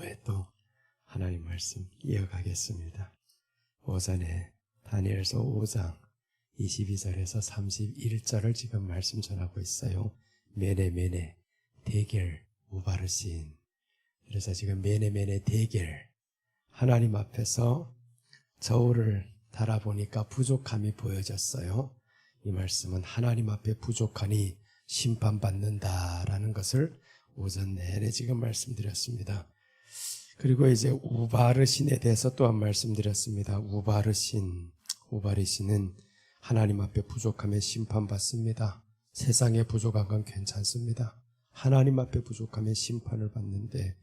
시간에 또 하나님 말씀 이어가겠습니다. 오전에 다니엘서 5장 22절에서 31절을 지금 말씀 전하고 있어요. 메네 대결 우바르신. 그래서 지금 메네 대결, 하나님 앞에서 저울을 달아보니까 부족함이 보여졌어요. 이 말씀은 하나님 앞에 부족하니 심판받는다라는 것을 오전 내내 지금 말씀드렸습니다. 그리고 이제 우바르신에 대해서 또한 말씀드렸습니다. 우바르신은 하나님 앞에 부족하면 심판받습니다. 세상에 부족한 건 괜찮습니다. 하나님 앞에 부족하면 심판을 받는데,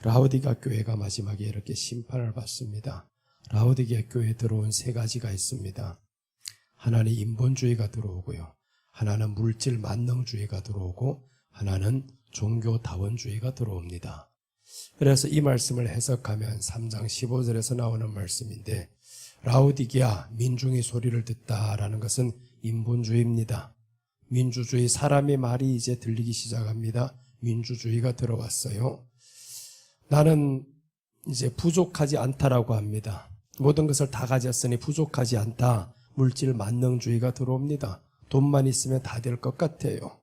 라오디게아 교회가 마지막에 이렇게 심판을 받습니다. 라오디게아 교회에 들어온 세 가지가 있습니다. 하나는 인본주의가 들어오고요, 하나는 물질 만능주의가 들어오고, 하나는 종교다원주의가 들어옵니다. 그래서 이 말씀을 해석하면 3장 15절에서 나오는 말씀인데, 라오디게아 민중이 소리를 듣다라는 것은 인본주의입니다. 민주주의, 사람의 말이 이제 들리기 시작합니다. 민주주의가 들어왔어요. 나는 이제 부족하지 않다라고 합니다. 모든 것을 다 가졌으니 부족하지 않다. 물질 만능주의가 들어옵니다. 돈만 있으면 다 될 것 같아요.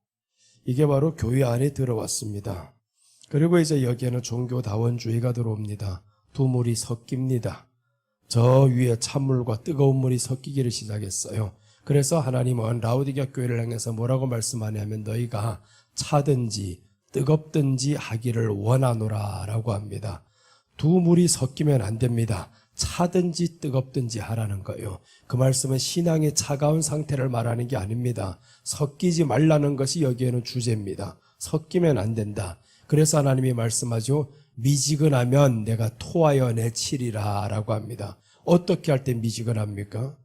이게 바로 교회 안에 들어왔습니다. 그리고 이제 여기에는 종교다원주의가 들어옵니다. 두 물이 섞입니다. 저 위에 찬물과 뜨거운 물이 섞이기를 시작했어요. 그래서 하나님은 라오디게아 교회를 향해서 뭐라고 말씀하냐면, 너희가 차든지 뜨겁든지 하기를 원하노라 라고 합니다. 두 물이 섞이면 안 됩니다. 차든지 뜨겁든지 하라는 거예요. 그 말씀은 신앙의 차가운 상태를 말하는 게 아닙니다. 섞이지 말라는 것이 여기에는 주제입니다. 섞이면 안 된다. 그래서 하나님이 말씀하죠. 미지근하면 내가 토하여 내치리라 라고 합니다. 어떻게 할 때 미지근합니까?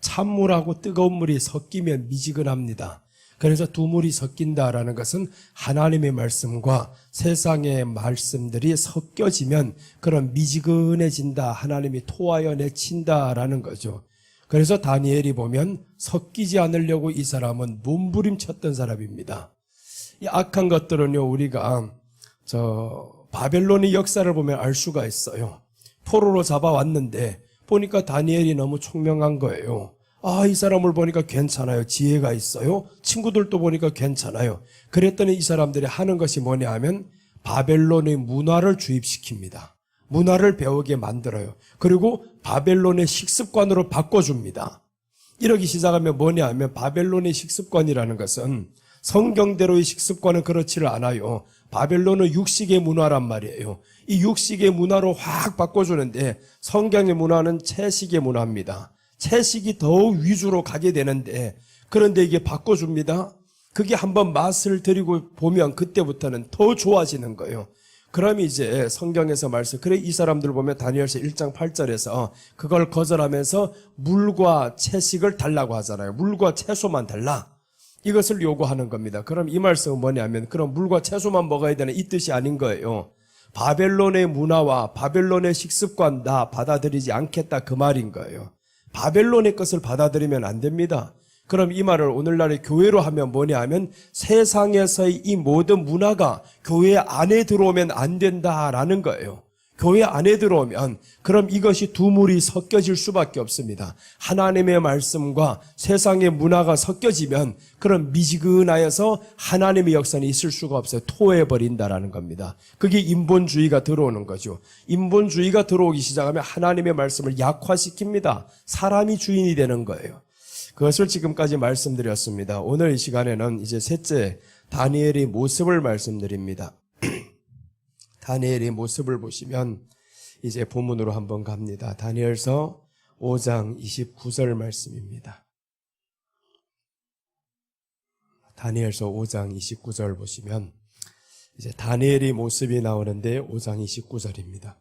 찬물하고 뜨거운 물이 섞이면 미지근합니다. 그래서 두 물이 섞인다라는 것은 하나님의 말씀과 세상의 말씀들이 섞여지면 그런 미지근해진다, 하나님이 토하여 내친다라는 거죠. 그래서 다니엘이 보면 섞이지 않으려고 이 사람은 몸부림쳤던 사람입니다. 이 악한 것들은요, 우리가 바벨론의 역사를 보면 알 수가 있어요. 포로로 잡아왔는데 보니까 다니엘이 너무 총명한 거예요. 이 사람을 보니까 괜찮아요. 지혜가 있어요. 친구들도 보니까 괜찮아요. 그랬더니 이 사람들이 하는 것이 뭐냐 하면 바벨론의 문화를 주입시킵니다. 문화를 배우게 만들어요. 그리고 바벨론의 식습관으로 바꿔줍니다. 이러기 시작하면 뭐냐 하면 바벨론의 식습관이라는 것은 성경대로의 식습관은 그렇지를 않아요. 바벨론은 육식의 문화란 말이에요. 이 육식의 문화로 확 바꿔주는데 성경의 문화는 채식의 문화입니다. 채식이 더욱 위주로 가게 되는데, 그런데 이게 바꿔줍니다. 그게 한번 맛을 들이고 보면 그때부터는 더 좋아지는 거예요. 그럼 이제 성경에서 그래 이 사람들 보면 다니엘서 1장 8절에서 그걸 거절하면서 물과 채식을 달라고 하잖아요. 물과 채소만 달라. 이것을 요구하는 겁니다. 그럼 이 말씀은 뭐냐면, 그럼 물과 채소만 먹어야 되는 이 뜻이 아닌 거예요. 바벨론의 문화와 바벨론의 식습관 다 받아들이지 않겠다, 그 말인 거예요. 바벨론의 것을 받아들이면 안 됩니다. 그럼 이 말을 오늘날의 교회로 하면 뭐냐 하면, 세상에서의 이 모든 문화가 교회 안에 들어오면 안 된다라는 거예요. 교회 안에 들어오면 그럼 이것이 두 물이 섞여질 수밖에 없습니다. 하나님의 말씀과 세상의 문화가 섞여지면 그럼 미지근하여서 하나님의 역사는 있을 수가 없어요. 토해버린다라는 겁니다. 그게 인본주의가 들어오는 거죠. 인본주의가 들어오기 시작하면 하나님의 말씀을 약화시킵니다. 사람이 주인이 되는 거예요. 그것을 지금까지 말씀드렸습니다. 오늘 이 시간에는 이제 셋째, 다니엘의 모습을 말씀드립니다. 다니엘의 모습을 보시면 이제 본문으로 한번 갑니다. 다니엘서 5장 29절 말씀입니다. 다니엘서 5장 29절 보시면 이제 다니엘의 모습이 나오는데 5장 29절입니다.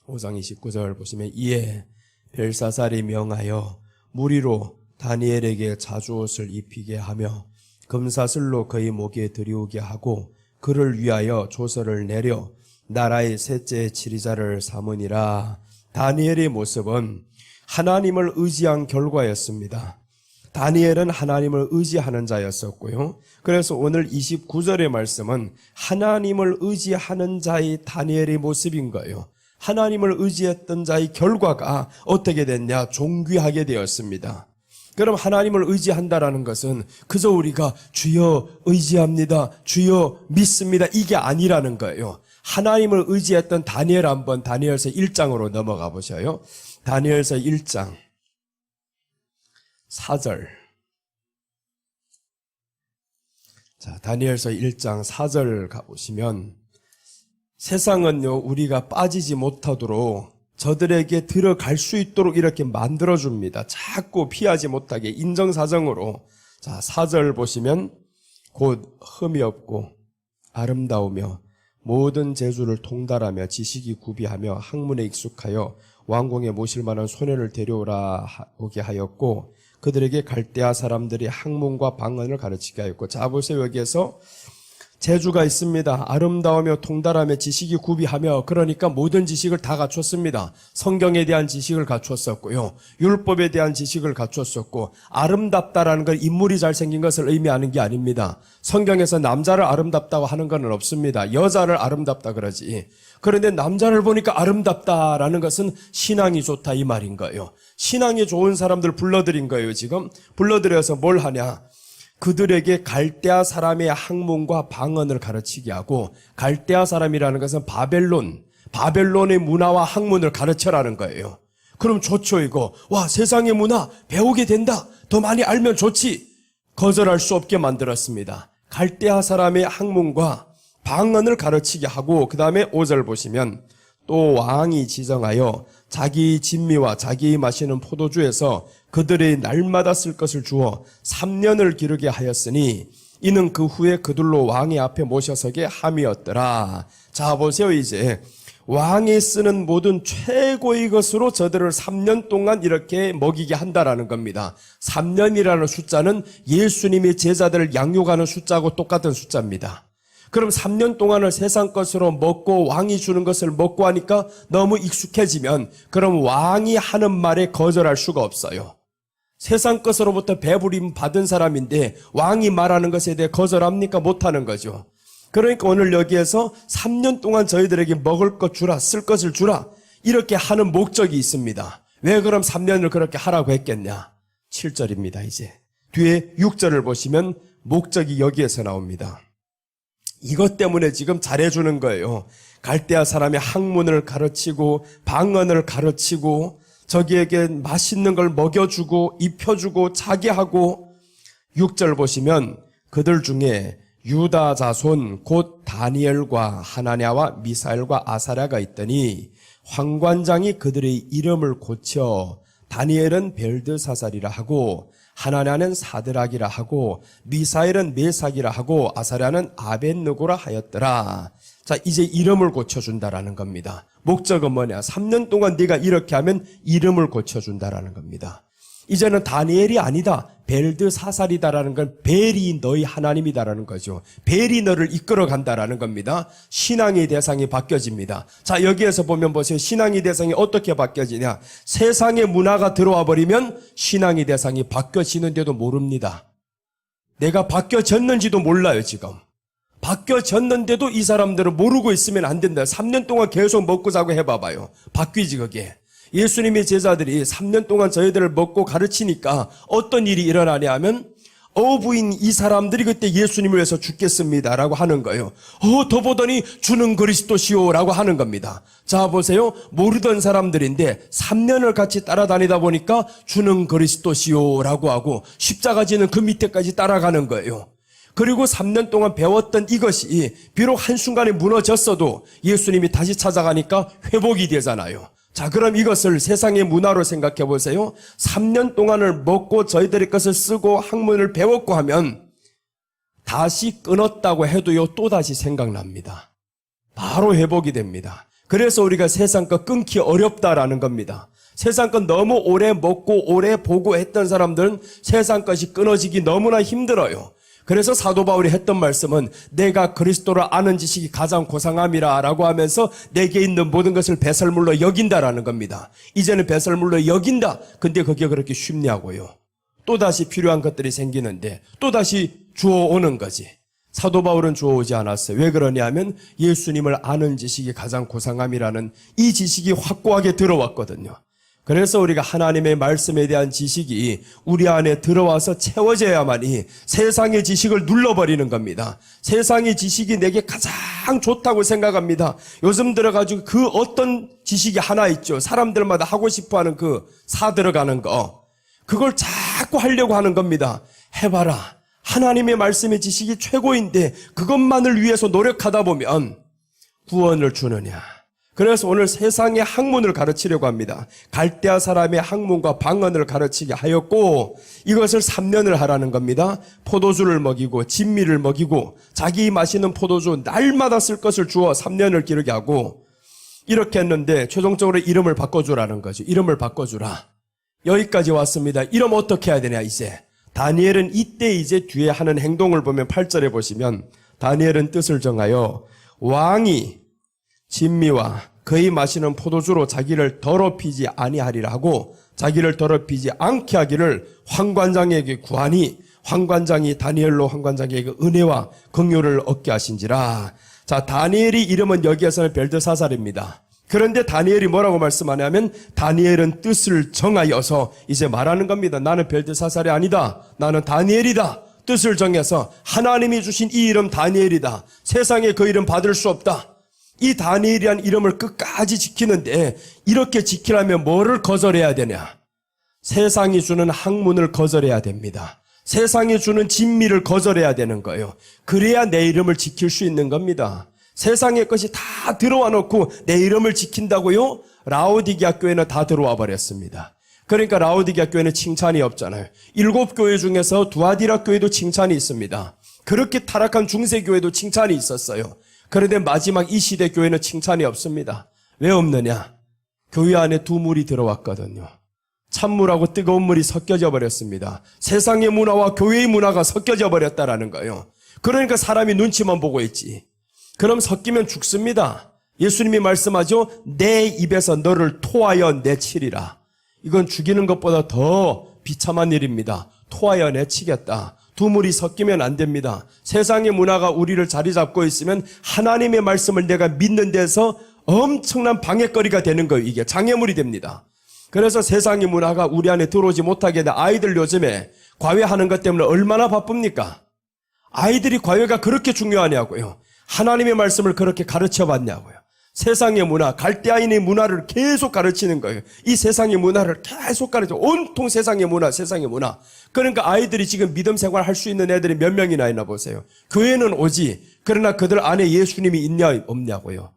5장 29절 보시면, 이에 벨사살이 명하여 무리로 다니엘에게 자주옷을 입히게 하며 금사슬로 그의 목에 들이우게 하고 그를 위하여 조서를 내려 나라의 셋째 지리자를 삼으니라. 다니엘의 모습은 하나님을 의지한 결과였습니다. 다니엘은 하나님을 의지하는 자였었고요. 그래서 오늘 29절의 말씀은 하나님을 의지하는 자의 다니엘의 모습인 거예요. 하나님을 의지했던 자의 결과가 어떻게 됐냐? 존귀하게 되었습니다. 그럼 하나님을 의지한다라는 것은 그저 우리가 주여 의지합니다, 주여 믿습니다, 이게 아니라는 거예요. 하나님을 의지했던 다니엘 한번 다니엘서 1장으로 넘어가 보셔요. 다니엘서 1장 4절. 자, 다니엘서 1장 4절 가보시면 세상은요, 우리가 빠지지 못하도록 저들에게 들어갈 수 있도록 이렇게 만들어줍니다. 자꾸 피하지 못하게 인정사정으로. 자, 4절 보시면 곧 흠이 없고 아름다우며 모든 재주를 통달하며 지식이 구비하며 학문에 익숙하여 왕궁에 모실 만한 소년을 데려오라 오게 하였고 그들에게 갈대아 사람들이 학문과 방언을 가르치게 하였고. 자, 보세요. 여기에서 재주가 있습니다. 아름다우며 통달하며 지식이 구비하며, 그러니까 모든 지식을 다 갖췄습니다. 성경에 대한 지식을 갖췄었고요. 율법에 대한 지식을 갖췄었고, 아름답다라는 건 인물이 잘생긴 것을 의미하는 게 아닙니다. 성경에서 남자를 아름답다고 하는 건 없습니다. 여자를 아름답다 그러지. 그런데 남자를 보니까 아름답다라는 것은 신앙이 좋다 이 말인 거예요. 신앙이 좋은 사람들 불러들인 거예요. 지금 불러들여서 뭘 하냐? 그들에게 갈대아 사람의 학문과 방언을 가르치게 하고, 갈대아 사람이라는 것은 바벨론의 문화와 학문을 가르쳐라는 거예요. 그럼 좋죠 이거. 와, 세상의 문화 배우게 된다. 더 많이 알면 좋지. 거절할 수 없게 만들었습니다. 갈대아 사람의 학문과 방언을 가르치게 하고, 그 다음에 5절 보시면 또 왕이 지정하여 자기 진미와 자기 마시는 포도주에서 그들의 날마다 쓸 것을 주어 3년을 기르게 하였으니 이는 그 후에 그들로 왕의 앞에 모셔서게 함이었더라. 자, 보세요. 이제 왕이 쓰는 모든 최고의 것으로 저들을 3년 동안 이렇게 먹이게 한다라는 겁니다. 3년이라는 숫자는 예수님이 제자들을 양육하는 숫자하고 똑같은 숫자입니다. 그럼 3년 동안을 세상 것으로 먹고 왕이 주는 것을 먹고 하니까 너무 익숙해지면 그럼 왕이 하는 말에 거절할 수가 없어요. 세상 것으로부터 배부림 받은 사람인데 왕이 말하는 것에 대해 거절합니까? 못하는 거죠. 그러니까 오늘 여기에서 3년 동안 저희들에게 먹을 것 주라, 쓸 것을 주라, 이렇게 하는 목적이 있습니다. 왜 그럼 3년을 그렇게 하라고 했겠냐? 7절입니다. 이제 뒤에 6절을 보시면 목적이 여기에서 나옵니다. 이것 때문에 지금 잘해주는 거예요. 갈대아 사람의 학문을 가르치고 방언을 가르치고 저기에게 맛있는 걸 먹여주고 입혀주고 자게 하고. 6절 보시면 그들 중에 유다 자손 곧 다니엘과 하나냐와 미사엘과 아사랴가 있더니 황관장이 그들의 이름을 고쳐 다니엘은 벨드사살이라 하고 하나냐는 사드락이라 하고 미사엘은 메삭이라 하고 아사랴는 아벳느고라 하였더라. 자, 이제 이름을 고쳐준다라는 겁니다. 목적은 뭐냐? 3년 동안 네가 이렇게 하면 이름을 고쳐준다라는 겁니다. 이제는 다니엘이 아니다, 벨드사살이다라는 건 벨이 너희 하나님이다라는 거죠. 벨이 너를 이끌어간다라는 겁니다. 신앙의 대상이 바뀌어집니다. 자, 여기에서 보면 보세요. 신앙의 대상이 어떻게 바뀌어지냐? 세상의 문화가 들어와 버리면 신앙의 대상이 바뀌어지는데도 모릅니다. 내가 바뀌어졌는지도 몰라요. 지금 바뀌어졌는데도 이 사람들은 모르고 있으면 안 된다. 3년 동안 계속 먹고 자고 해봐봐요. 바뀌지 그게. 예수님의 제자들이 3년 동안 저희들을 먹고 가르치니까 어떤 일이 일어나냐 하면 어부인 이 사람들이 그때 예수님을 위해서 죽겠습니다라고 하는 거예요. 더 보더니 주는 그리스도시오라고 하는 겁니다. 자, 보세요. 모르던 사람들인데 3년을 같이 따라다니다 보니까 주는 그리스도시오라고 하고 십자가 지는 그 밑에까지 따라가는 거예요. 그리고 3년 동안 배웠던 이것이 비록 한순간에 무너졌어도 예수님이 다시 찾아가니까 회복이 되잖아요. 자, 그럼 이것을 세상의 문화로 생각해 보세요. 3년 동안을 먹고 저희들의 것을 쓰고 학문을 배웠고 하면 다시 끊었다고 해도요, 또다시 생각납니다. 바로 회복이 됩니다. 그래서 우리가 세상 것 끊기 어렵다라는 겁니다. 세상 것 너무 오래 먹고 오래 보고 했던 사람들은 세상 것이 끊어지기 너무나 힘들어요. 그래서 사도 바울이 했던 말씀은 내가 그리스도를 아는 지식이 가장 고상함이라 라고 하면서 내게 있는 모든 것을 배설물로 여긴다라는 겁니다. 이제는 배설물로 여긴다. 근데 그게 그렇게 쉽냐고요. 또다시 필요한 것들이 생기는데 또다시 주워오는 거지. 사도 바울은 주워오지 않았어요. 왜 그러냐 하면 예수님을 아는 지식이 가장 고상함이라는 이 지식이 확고하게 들어왔거든요. 그래서 우리가 하나님의 말씀에 대한 지식이 우리 안에 들어와서 채워져야만이 세상의 지식을 눌러버리는 겁니다. 세상의 지식이 내게 가장 좋다고 생각합니다. 요즘 들어가지고 그 어떤 지식이 하나 있죠. 사람들마다 하고 싶어하는 그 사 들어가는 거. 그걸 자꾸 하려고 하는 겁니다. 해봐라. 하나님의 말씀의 지식이 최고인데 그것만을 위해서 노력하다 보면 구원을 주느냐. 그래서 오늘 세상의 학문을 가르치려고 합니다. 갈대아 사람의 학문과 방언을 가르치게 하였고 이것을 3년을 하라는 겁니다. 포도주를 먹이고 진미를 먹이고 자기 마시는 포도주 날마다 쓸 것을 주어 3년을 기르게 하고 이렇게 했는데 최종적으로 이름을 바꿔주라는 거죠. 이름을 바꿔주라. 여기까지 왔습니다. 이름 어떻게 해야 되냐 이제. 다니엘은 이때 이제 뒤에 하는 행동을 보면 8절에 보시면 다니엘은 뜻을 정하여 왕이 진미와 그의 마시는 포도주로 자기를 더럽히지 아니하리라 하고 자기를 더럽히지 않게 하기를 황관장에게 구하니 황관장이 다니엘로 황관장에게 은혜와 긍휼을 얻게 하신지라. 자, 다니엘이 이름은 여기에서는 벨드사살입니다. 그런데 다니엘이 뭐라고 말씀하냐면 다니엘은 뜻을 정하여서 이제 말하는 겁니다. 나는 벨드사살이 아니다. 나는 다니엘이다. 뜻을 정해서 하나님이 주신 이 이름 다니엘이다. 세상에 그 이름 받을 수 없다. 이 다니엘이란 이름을 끝까지 지키는데 이렇게 지키려면 뭐를 거절해야 되냐? 세상이 주는 학문을 거절해야 됩니다. 세상이 주는 진미를 거절해야 되는 거예요. 그래야 내 이름을 지킬 수 있는 겁니다. 세상의 것이 다 들어와 놓고 내 이름을 지킨다고요? 라오디게아 교회는 다 들어와 버렸습니다. 그러니까 라오디게아 교회는 칭찬이 없잖아요. 7교회 중에서 두아디라 교회도 칭찬이 있습니다. 그렇게 타락한 중세교회도 칭찬이 있었어요. 그런데 마지막 이 시대 교회는 칭찬이 없습니다. 왜 없느냐? 교회 안에 두 물이 들어왔거든요. 찬물하고 뜨거운 물이 섞여져 버렸습니다. 세상의 문화와 교회의 문화가 섞여져 버렸다라는 거예요. 그러니까 사람이 눈치만 보고 있지. 그럼 섞이면 죽습니다. 예수님이 말씀하죠. 내 입에서 너를 토하여 내치리라. 이건 죽이는 것보다 더 비참한 일입니다. 토하여 내치겠다. 두 물이 섞이면 안 됩니다. 세상의 문화가 우리를 자리 잡고 있으면 하나님의 말씀을 내가 믿는 데서 엄청난 방해거리가 되는 거예요. 이게 장애물이 됩니다. 그래서 세상의 문화가 우리 안에 들어오지 못하게 돼. 아이들 요즘에 과외하는 것 때문에 얼마나 바쁩니까? 아이들이 과외가 그렇게 중요하냐고요. 하나님의 말씀을 그렇게 가르쳐 봤냐고요. 세상의 문화, 갈대아인의 문화를 계속 가르치는 거예요. 이 세상의 문화를 계속 가르쳐. 온통 세상의 문화, 세상의 문화. 그러니까 아이들이 지금 믿음 생활 할 수 있는 애들이 몇 명이나 있나 보세요. 교회는 오지. 그러나 그들 안에 예수님이 있냐, 없냐고요.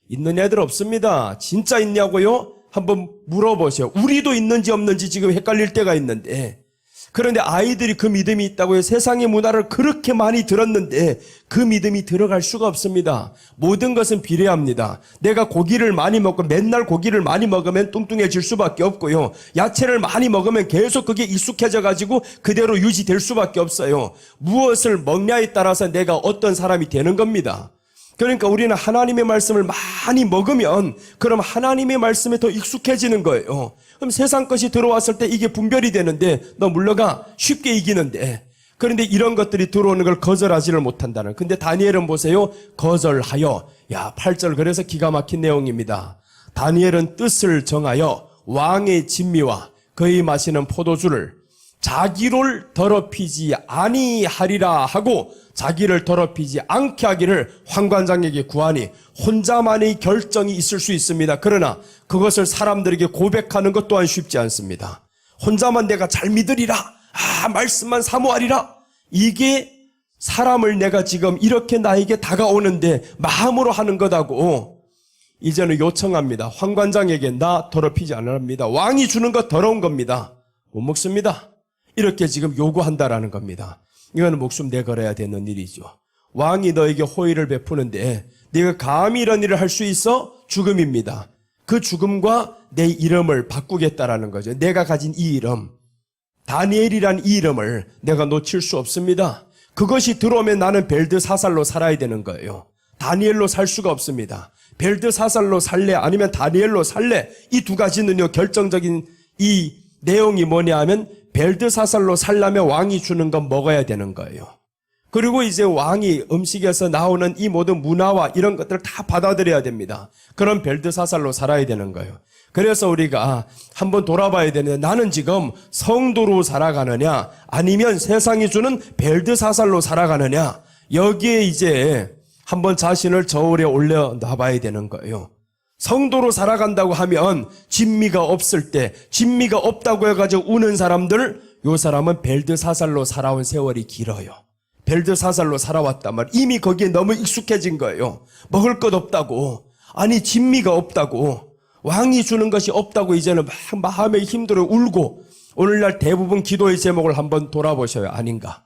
있는 애들 없습니다. 진짜 있냐고요? 한번 물어보세요. 우리도 있는지 없는지 지금 헷갈릴 때가 있는데. 그런데 아이들이 그 믿음이 있다고 해서 세상의 문화를 그렇게 많이 들었는데 그 믿음이 들어갈 수가 없습니다. 모든 것은 비례합니다. 내가 고기를 많이 먹고 맨날 고기를 많이 먹으면 뚱뚱해질 수밖에 없고요. 야채를 많이 먹으면 계속 그게 익숙해져 가지고 그대로 유지될 수밖에 없어요. 무엇을 먹냐에 따라서 내가 어떤 사람이 되는 겁니다. 그러니까 우리는 하나님의 말씀을 많이 먹으면 그럼 하나님의 말씀에 더 익숙해지는 거예요. 그럼 세상 것이 들어왔을 때 이게 분별이 되는데 너 물러가 쉽게 이기는데 그런데 이런 것들이 들어오는 걸 거절하지를 못한다는. 근데 다니엘은 보세요. 거절하여. 야, 8절 그래서 기가 막힌 내용입니다. 다니엘은 뜻을 정하여 왕의 진미와 그의 마시는 포도주를 자기를 더럽히지 아니하리라 하고 자기를 더럽히지 않게 하기를 황관장에게 구하니 혼자만의 결정이 있을 수 있습니다. 그러나 그것을 사람들에게 고백하는 것 또한 쉽지 않습니다. 혼자만 내가 잘 믿으리라. 말씀만 사모하리라. 이게 사람을 내가 지금 이렇게 나에게 다가오는데 마음으로 하는 거다고 이제는 요청합니다. 황관장에게 나 더럽히지 않으랍니다. 왕이 주는 것 더러운 겁니다. 못 먹습니다. 이렇게 지금 요구한다라는 겁니다. 이거는 목숨 내걸어야 되는 일이죠. 왕이 너에게 호의를 베푸는데 네가 감히 이런 일을 할 수 있어? 죽음입니다. 그 죽음과 내 이름을 바꾸겠다라는 거죠. 내가 가진 이 이름, 다니엘이란 이 이름을 내가 놓칠 수 없습니다. 그것이 들어오면 나는 벨드사살로 살아야 되는 거예요. 다니엘로 살 수가 없습니다. 벨드사살로 살래 아니면 다니엘로 살래 이 두 가지는요 결정적인 이 내용이 뭐냐 하면 벨드사살로 살려면 왕이 주는 건 먹어야 되는 거예요. 그리고 이제 왕이 음식에서 나오는 이 모든 문화와 이런 것들을 다 받아들여야 됩니다. 그런 벨드사살로 살아야 되는 거예요. 그래서 우리가 한번 돌아봐야 되는데, 나는 지금 성도로 살아가느냐 아니면 세상이 주는 벨드사살로 살아가느냐, 여기에 이제 한번 자신을 저울에 올려놔봐야 되는 거예요. 성도로 살아간다고 하면 진미가 없을 때, 진미가 없다고 해가지고 우는 사람들, 요 사람은 벨드사살로 살아온 세월이 길어요. 벨드사살로 살아왔단 말이에요. 이미 거기에 너무 익숙해진 거예요. 먹을 것 없다고, 아니 진미가 없다고, 왕이 주는 것이 없다고 이제는 막 마음에 힘들어 울고. 오늘날 대부분 기도의 제목을 한번 돌아보셔요. 아닌가?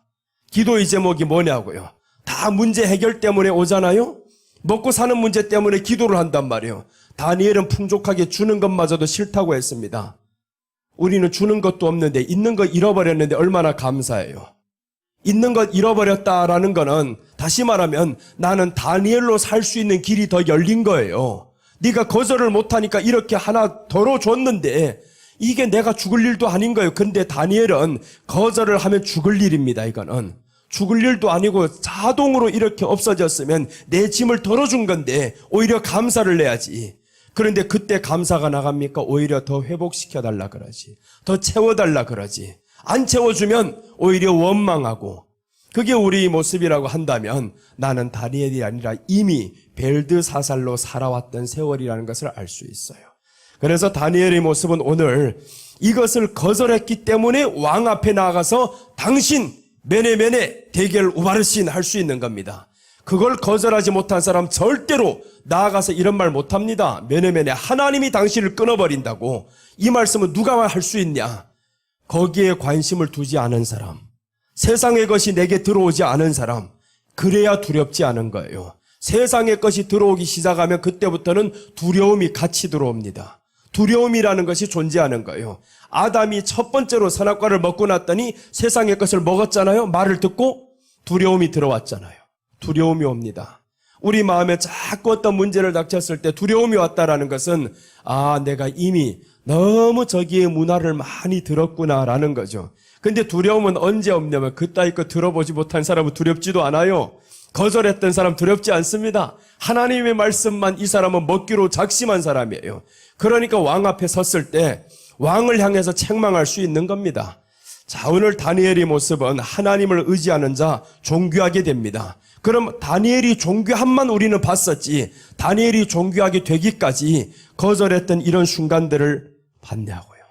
기도의 제목이 뭐냐고요? 다 문제 해결 때문에 오잖아요. 먹고 사는 문제 때문에 기도를 한단 말이에요. 다니엘은 풍족하게 주는 것마저도 싫다고 했습니다. 우리는 주는 것도 없는데 있는 거 잃어버렸는데 얼마나 감사해요. 있는 것 잃어버렸다라는 거는 다시 말하면 나는 다니엘로 살 수 있는 길이 더 열린 거예요. 네가 거절을 못하니까 이렇게 하나 덜어줬는데 이게 내가 죽을 일도 아닌 거예요. 근데 다니엘은 거절을 하면 죽을 일입니다. 이거는 죽을 일도 아니고 자동으로 이렇게 없어졌으면 내 짐을 덜어준 건데 오히려 감사를 내야지. 그런데 그때 감사가 나갑니까? 오히려 더 회복시켜달라 그러지. 더 채워달라 그러지. 안 채워주면 오히려 원망하고. 그게 우리 모습이라고 한다면 나는 다니엘이 아니라 이미 벨드사살로 살아왔던 세월이라는 것을 알 수 있어요. 그래서 다니엘의 모습은 오늘 이것을 거절했기 때문에 왕 앞에 나가서 당신 메네메네 대결 우바르신 할 수 있는 겁니다. 그걸 거절하지 못한 사람 절대로 나아가서 이런 말 못합니다. 메네메네, 하나님이 당신을 끊어버린다고. 이 말씀은 누가 할 수 있냐? 거기에 관심을 두지 않은 사람, 세상의 것이 내게 들어오지 않은 사람, 그래야 두렵지 않은 거예요. 세상의 것이 들어오기 시작하면 그때부터는 두려움이 같이 들어옵니다. 두려움이라는 것이 존재하는 거예요. 아담이 첫 번째로 선악과를 먹고 났더니 세상의 것을 먹었잖아요. 말을 듣고 두려움이 들어왔잖아요. 두려움이 옵니다. 우리 마음에 자꾸 어떤 문제를 닥쳤을 때 두려움이 왔다라는 것은 내가 이미 너무 저기의 문화를 많이 들었구나라는 거죠. 근데 두려움은 언제 없냐면 그따위 거 들어보지 못한 사람은 두렵지도 않아요. 거절했던 사람 두렵지 않습니다. 하나님의 말씀만 이 사람은 먹기로 작심한 사람이에요. 그러니까 왕 앞에 섰을 때 왕을 향해서 책망할 수 있는 겁니다. 자, 오늘 다니엘의 모습은 하나님을 의지하는 자 존귀하게 됩니다. 그럼 다니엘이 존귀함만 우리는 봤었지 다니엘이 존귀하게 되기까지 거절했던 이런 순간들을 봤냐고요.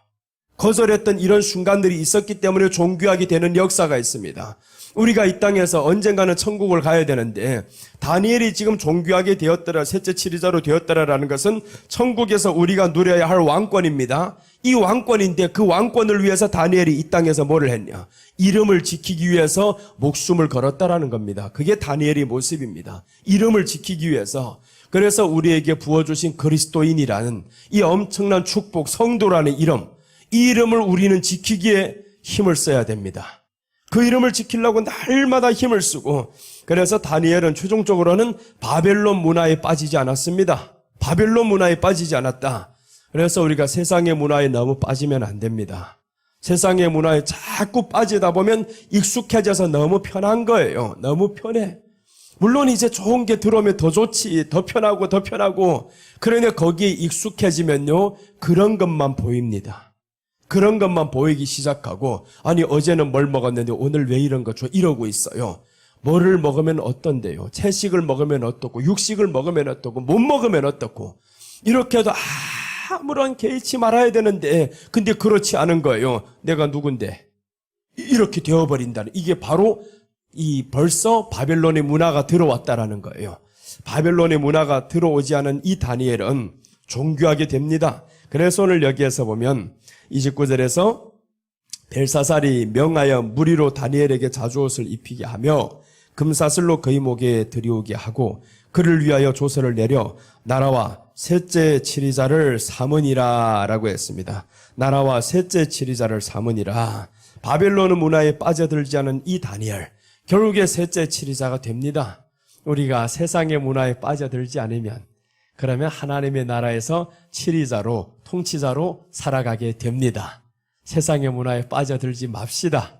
거절했던 이런 순간들이 있었기 때문에 존귀하게 되는 역사가 있습니다. 우리가 이 땅에서 언젠가는 천국을 가야 되는데 다니엘이 지금 존귀하게 되었더라, 셋째 치리자로 되었더라라는 것은 천국에서 우리가 누려야 할 왕권입니다. 이 왕권인데 그 왕권을 위해서 다니엘이 이 땅에서 뭐를 했냐? 이름을 지키기 위해서 목숨을 걸었다라는 겁니다. 그게 다니엘의 모습입니다. 이름을 지키기 위해서. 그래서 우리에게 부어주신 그리스도인이라는 이 엄청난 축복, 성도라는 이름, 이 이름을 우리는 지키기에 힘을 써야 됩니다. 그 이름을 지키려고 날마다 힘을 쓰고, 그래서 다니엘은 최종적으로는 바벨론 문화에 빠지지 않았습니다. 바벨론 문화에 빠지지 않았다. 그래서 우리가 세상의 문화에 너무 빠지면 안 됩니다. 세상의 문화에 자꾸 빠지다 보면 익숙해져서 너무 편한 거예요. 너무 편해. 물론 이제 좋은 게 들어오면 더 좋지. 더 편하고 더 편하고. 그러니 거기에 익숙해지면요, 그런 것만 보입니다. 그런 것만 보이기 시작하고, 아니 어제는 뭘 먹었는데 오늘 왜 이런 거 줘? 이러고 있어요. 뭐를 먹으면 어떤데요? 채식을 먹으면 어떻고, 육식을 먹으면 어떻고, 못 먹으면 어떻고. 이렇게 해도 아무런 개의치 말아야 되는데, 근데 그렇지 않은 거예요. 내가 누군데? 이렇게 되어버린다는, 이게 바로 벌써 바벨론의 문화가 들어왔다라는 거예요. 바벨론의 문화가 들어오지 않은 이 다니엘은 존귀하게 됩니다. 그래서 오늘 여기에서 보면 29절에서 벨사살이 명하여 무리로 다니엘에게 자주옷을 입히게 하며 금사슬로 그의 목에 들이오게 하고 그를 위하여 조서를 내려 나라와 셋째 치리자를 삼으니라 라고 했습니다. 나라와 셋째 치리자를 삼으니라. 바벨론 문화에 빠져들지 않은 이 다니엘, 결국에 셋째 치리자가 됩니다. 우리가 세상의 문화에 빠져들지 않으면, 그러면 하나님의 나라에서 치리자로, 통치자로 살아가게 됩니다. 세상의 문화에 빠져들지 맙시다.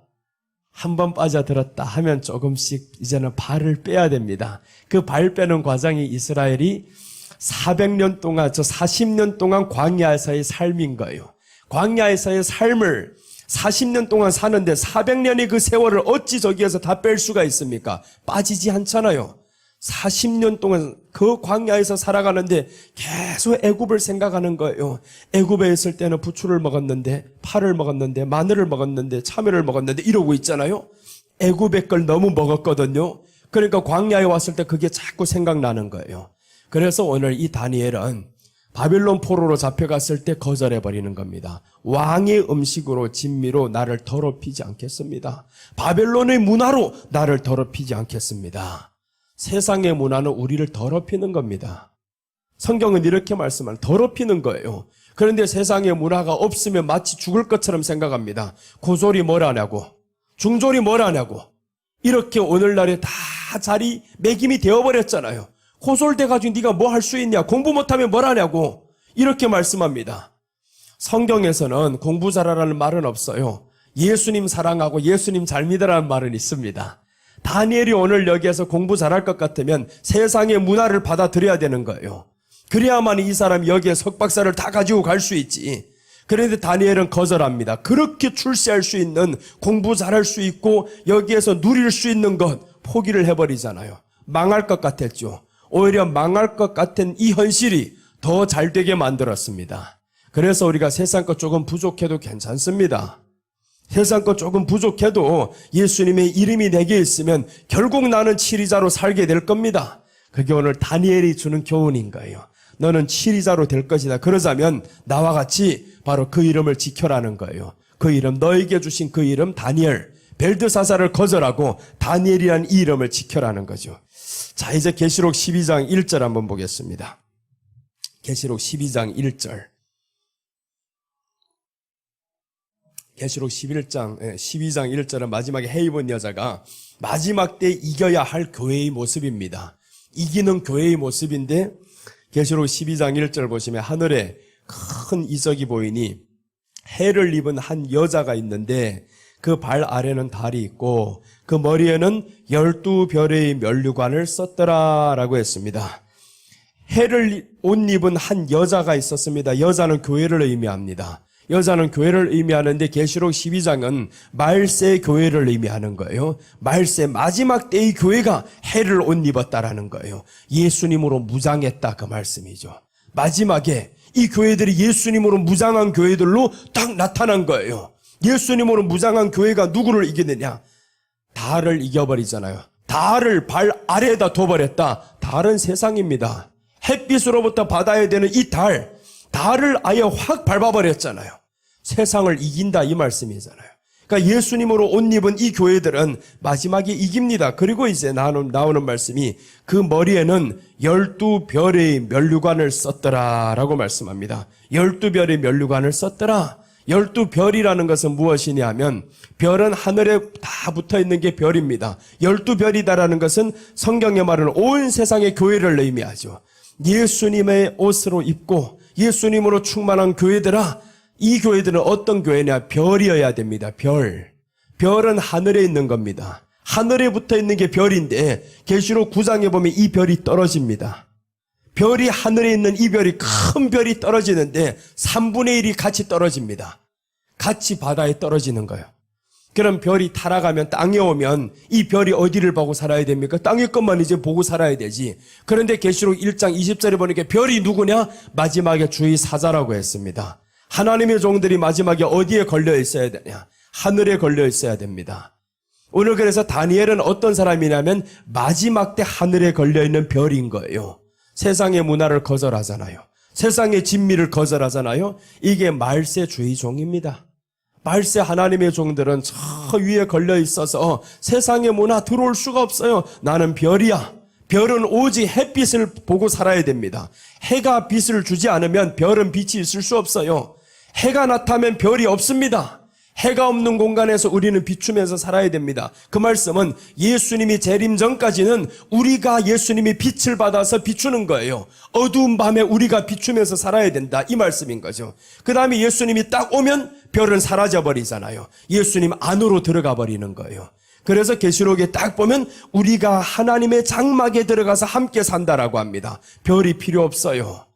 한번 빠져들었다 하면 조금씩 이제는 발을 빼야 됩니다. 그 발 빼는 과정이 이스라엘이 400년 동안, 40년 동안 광야에서의 삶인 거예요. 광야에서의 삶을 40년 동안 사는데 400년의 그 세월을 어찌 저기에서 다 뺄 수가 있습니까? 빠지지 않잖아요. 40년 동안 그 광야에서 살아가는데 계속 애굽을 생각하는 거예요. 애굽에 있을 때는 부추를 먹었는데, 파를 먹었는데, 마늘을 먹었는데, 참외를 먹었는데 이러고 있잖아요. 애굽의 걸 너무 먹었거든요. 그러니까 광야에 왔을 때 그게 자꾸 생각나는 거예요. 그래서 오늘 이 다니엘은 바빌론 포로로 잡혀갔을 때 거절해버리는 겁니다. 왕의 음식으로 진미로 나를 더럽히지 않겠습니다. 바벨론의 문화로 나를 더럽히지 않겠습니다. 세상의 문화는 우리를 더럽히는 겁니다. 성경은 이렇게 말씀을 더럽히는 거예요. 그런데 세상의 문화가 없으면 마치 죽을 것처럼 생각합니다. 고졸이 뭘 하냐고, 중졸이 뭘 하냐고. 이렇게 오늘날에 다 자리 매김이 되어버렸잖아요. 고졸돼가지고 네가 뭐 할 수 있냐, 공부 못하면 뭘 하냐고 이렇게 말씀합니다. 성경에서는 공부 잘하라는 말은 없어요. 예수님 사랑하고 예수님 잘 믿으라는 말은 있습니다. 다니엘이 오늘 여기에서 공부 잘할 것 같으면 세상의 문화를 받아들여야 되는 거예요. 그래야만 이 사람이 여기에 석박사를 다 가지고 갈 수 있지. 그런데 다니엘은 거절합니다. 그렇게 출세할 수 있는, 공부 잘할 수 있고 여기에서 누릴 수 있는 것 포기를 해버리잖아요. 망할 것 같았죠. 오히려 망할 것 같은 이 현실이 더 잘되게 만들었습니다. 그래서 우리가 세상 것 조금 부족해도 괜찮습니다. 세상 것 조금 부족해도 예수님의 이름이 내게 있으면 결국 나는 치리자로 살게 될 겁니다. 그게 오늘 다니엘이 주는 교훈인 거예요. 너는 치리자로 될 것이다. 그러자면 나와 같이 바로 그 이름을 지켜라는 거예요. 그 이름, 너에게 주신 그 이름 다니엘, 벨드사사를 거절하고 다니엘이라는 이 이름을 지켜라는 거죠. 자, 이제 계시록 12장 1절 한번 보겠습니다. 계시록 12장 1절. 계시록 12장 1절은 마지막에 해 입은 여자가 마지막 때 이겨야 할 교회의 모습입니다. 이기는 교회의 모습인데 계시록 12장 1절 보시면 하늘에 큰 이적이 보이니 해를 입은 한 여자가 있는데 그 발 아래는 달이 있고 그 머리에는 12별의 면류관을 썼더라라고 했습니다. 해를 옷 입은 한 여자가 있었습니다. 여자는 교회를 의미합니다. 여자는 교회를 의미하는데 계시록 12장은 말세 교회를 의미하는 거예요. 말세 마지막 때의 교회가 해를 옷 입었다라는 거예요. 예수님으로 무장했다 그 말씀이죠. 마지막에 이 교회들이 예수님으로 무장한 교회들로 딱 나타난 거예요. 예수님으로 무장한 교회가 누구를 이기느냐? 달을 이겨버리잖아요. 달을 발 아래에다 둬버렸다. 달은 세상입니다. 햇빛으로부터 받아야 되는 이 달을 아예 확 밟아버렸잖아요. 세상을 이긴다 이 말씀이잖아요. 그러니까 예수님으로 옷 입은 이 교회들은 마지막에 이깁니다. 그리고 이제 나오는 말씀이 그 머리에는 12별의 면류관을 썼더라라고 말씀합니다. 12별의 면류관을 썼더라. 12별이라는 것은 무엇이냐 하면 별은 하늘에 다 붙어있는 게 별입니다. 12별이다라는 것은 성경에 말하는 온 세상의 교회를 의미하죠. 예수님의 옷으로 입고 예수님으로 충만한 교회들아, 이 교회들은 어떤 교회냐? 별이어야 됩니다. 별은 하늘에 있는 겁니다. 하늘에 붙어있는 게 별인데 계시록 9장에 보면 이 별이 떨어집니다. 별이 하늘에 있는 이 별이 큰 별이 떨어지는데 3분의 1이 같이 떨어집니다. 같이 바다에 떨어지는 거예요. 그럼 별이 타락하면 땅에 오면 이 별이 어디를 보고 살아야 됩니까? 땅의 것만 이제 보고 살아야 되지. 그런데 계시록 1장 20절에 보니까 별이 누구냐? 마지막에 주의 사자라고 했습니다. 하나님의 종들이 마지막에 어디에 걸려 있어야 되냐? 하늘에 걸려 있어야 됩니다. 오늘 그래서 다니엘은 어떤 사람이냐면 마지막 때 하늘에 걸려 있는 별인 거예요. 세상의 문화를 거절하잖아요. 세상의 진미를 거절하잖아요. 이게 말세주의 종입니다. 말세 하나님의 종들은 저 위에 걸려 있어서 세상의 문화 들어올 수가 없어요. 나는 별이야. 별은 오직 햇빛을 보고 살아야 됩니다. 해가 빛을 주지 않으면 별은 빛이 있을 수 없어요. 해가 나타나면 별이 없습니다. 해가 없는 공간에서 우리는 비추면서 살아야 됩니다. 그 말씀은 예수님이 재림 전까지는 우리가 예수님이 빛을 받아서 비추는 거예요. 어두운 밤에 우리가 비추면서 살아야 된다, 이 말씀인 거죠. 그 다음에 예수님이 딱 오면 별은 사라져 버리잖아요. 예수님 안으로 들어가 버리는 거예요. 그래서 계시록에 딱 보면 우리가 하나님의 장막에 들어가서 함께 산다라고 합니다. 별이 필요 없어요.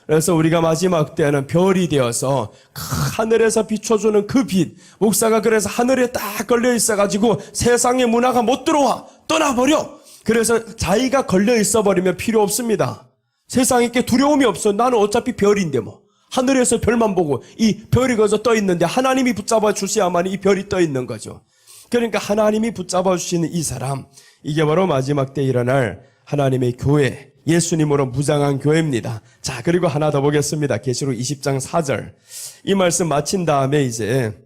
그래서 우리가 마지막 때는 별이 되어서 하늘에서 비춰주는 그 빛, 목사가 그래서 하늘에 딱 걸려 있어가지고 세상의 문화가 못 들어와, 떠나버려. 그래서 자기가 걸려 있어버리면 필요 없습니다. 세상에 이렇게 두려움이 없어. 나는 어차피 별인데 뭐. 하늘에서 별만 보고 이 별이 거기서 떠 있는데 하나님이 붙잡아 주셔야만 이 별이 떠 있는 거죠. 그러니까 하나님이 붙잡아 주시는 이 사람, 이게 바로 마지막 때 일어날 하나님의 교회, 예수님으로 무장한 교회입니다. 자, 그리고 하나 더 보겠습니다. 계시록 20장 4절. 이 말씀 마친 다음에 이제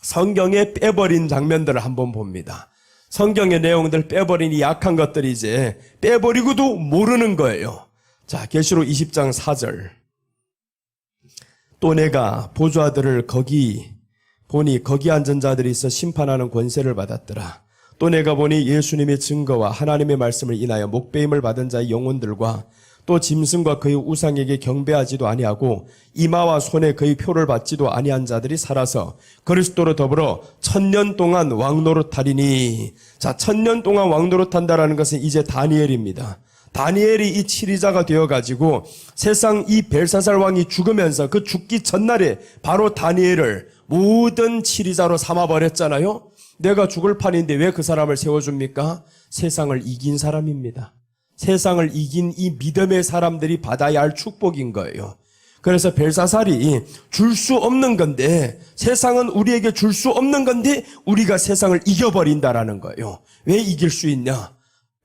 성경에 빼버린 장면들을 한번 봅니다. 성경의 내용들 빼버린 이 약한 것들이 이제 빼버리고도 모르는 거예요. 자, 계시록 20장 4절. 또 내가 보좌들을 보니 거기 앉은 자들이 있어 심판하는 권세를 받았더라. 또 내가 보니 예수님의 증거와 하나님의 말씀을 인하여 목배임을 받은 자의 영혼들과 또 짐승과 그의 우상에게 경배하지도 아니하고 이마와 손에 그의 표를 받지도 아니한 자들이 살아서 그리스도로 더불어 1000년 동안 왕노릇하리니. 자, 1000년 동안 왕노릇한다라는 것은 이제 다니엘입니다. 다니엘이 이 치리자가 되어가지고 세상 이 벨사살 왕이 죽으면서 그 죽기 전날에 바로 다니엘을 모든 치리자로 삼아버렸잖아요. 내가 죽을 판인데 왜 그 사람을 세워줍니까? 세상을 이긴 사람입니다. 세상을 이긴 이 믿음의 사람들이 받아야 할 축복인 거예요. 그래서 벨사살이 줄 수 없는 건데, 세상은 우리에게 줄 수 없는 건데 우리가 세상을 이겨버린다라는 거예요. 왜 이길 수 있냐?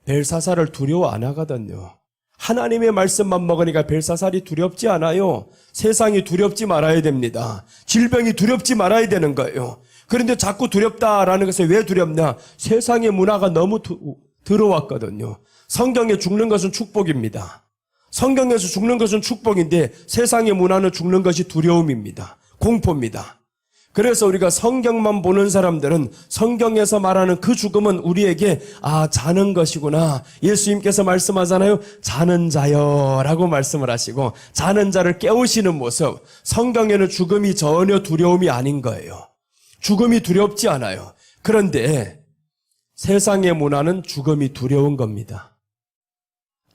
벨사살을 두려워 안 하거든요. 하나님의 말씀만 먹으니까 벨사살이 두렵지 않아요. 세상이 두렵지 말아야 됩니다. 질병이 두렵지 말아야 되는 거예요. 그런데 자꾸 두렵다라는 것은 왜 두렵냐? 세상의 문화가 너무 들어왔거든요. 성경에 죽는 것은 축복입니다. 성경에서 죽는 것은 축복인데 세상의 문화는 죽는 것이 두려움입니다. 공포입니다. 그래서 우리가 성경만 보는 사람들은 성경에서 말하는 그 죽음은 우리에게 자는 것이구나. 예수님께서 말씀하잖아요. 자는 자여 라고 말씀을 하시고 자는 자를 깨우시는 모습. 성경에는 죽음이 전혀 두려움이 아닌 거예요. 죽음이 두렵지 않아요. 그런데 세상의 문화는 죽음이 두려운 겁니다.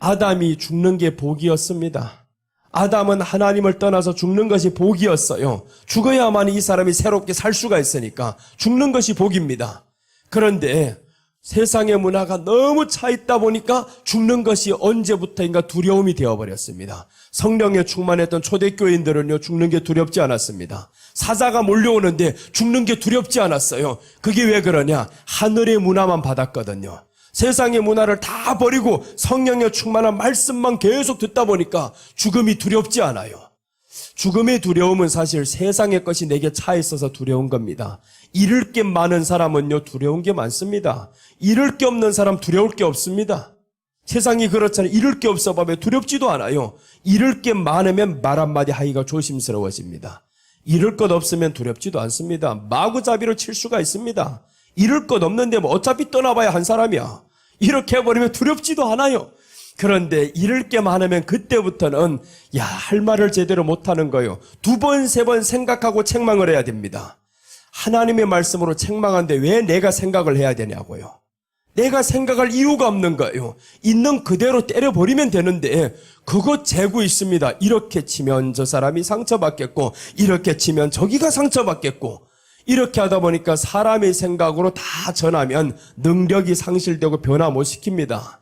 아담이 죽는 게 복이었습니다. 아담은 하나님을 떠나서 죽는 것이 복이었어요. 죽어야만 이 사람이 새롭게 살 수가 있으니까 죽는 것이 복입니다. 그런데 세상의 문화가 너무 차 있다 보니까 죽는 것이 언제부터인가 두려움이 되어버렸습니다. 성령에 충만했던 초대교인들은요, 죽는 게 두렵지 않았습니다. 사자가 몰려오는데 죽는 게 두렵지 않았어요. 그게 왜 그러냐? 하늘의 문화만 받았거든요. 세상의 문화를 다 버리고 성령에 충만한 말씀만 계속 듣다 보니까 죽음이 두렵지 않아요. 죽음의 두려움은 사실 세상의 것이 내게 차 있어서 두려운 겁니다. 잃을 게 많은 사람은요, 두려운 게 많습니다. 잃을 게 없는 사람 두려울 게 없습니다. 세상이 그렇잖아요. 잃을 게 없어 보면 두렵지도 않아요. 잃을 게 많으면 말 한마디 하기가 조심스러워집니다. 잃을 것 없으면 두렵지도 않습니다. 마구잡이로 칠 수가 있습니다. 잃을 것 없는데 뭐 어차피 떠나봐야 한 사람이야. 이렇게 해버리면 두렵지도 않아요. 그런데 잃을 게 많으면 그때부터는 할 말을 제대로 못하는 거예요. 2번, 3번 생각하고 책망을 해야 됩니다. 하나님의 말씀으로 책망하는데 왜 내가 생각을 해야 되냐고요. 내가 생각할 이유가 없는 거예요. 있는 그대로 때려버리면 되는데 그거 재고 있습니다. 이렇게 치면 저 사람이 상처받겠고 이렇게 치면 저기가 상처받겠고 이렇게 하다 보니까 사람의 생각으로 다 전하면 능력이 상실되고 변화 못 시킵니다.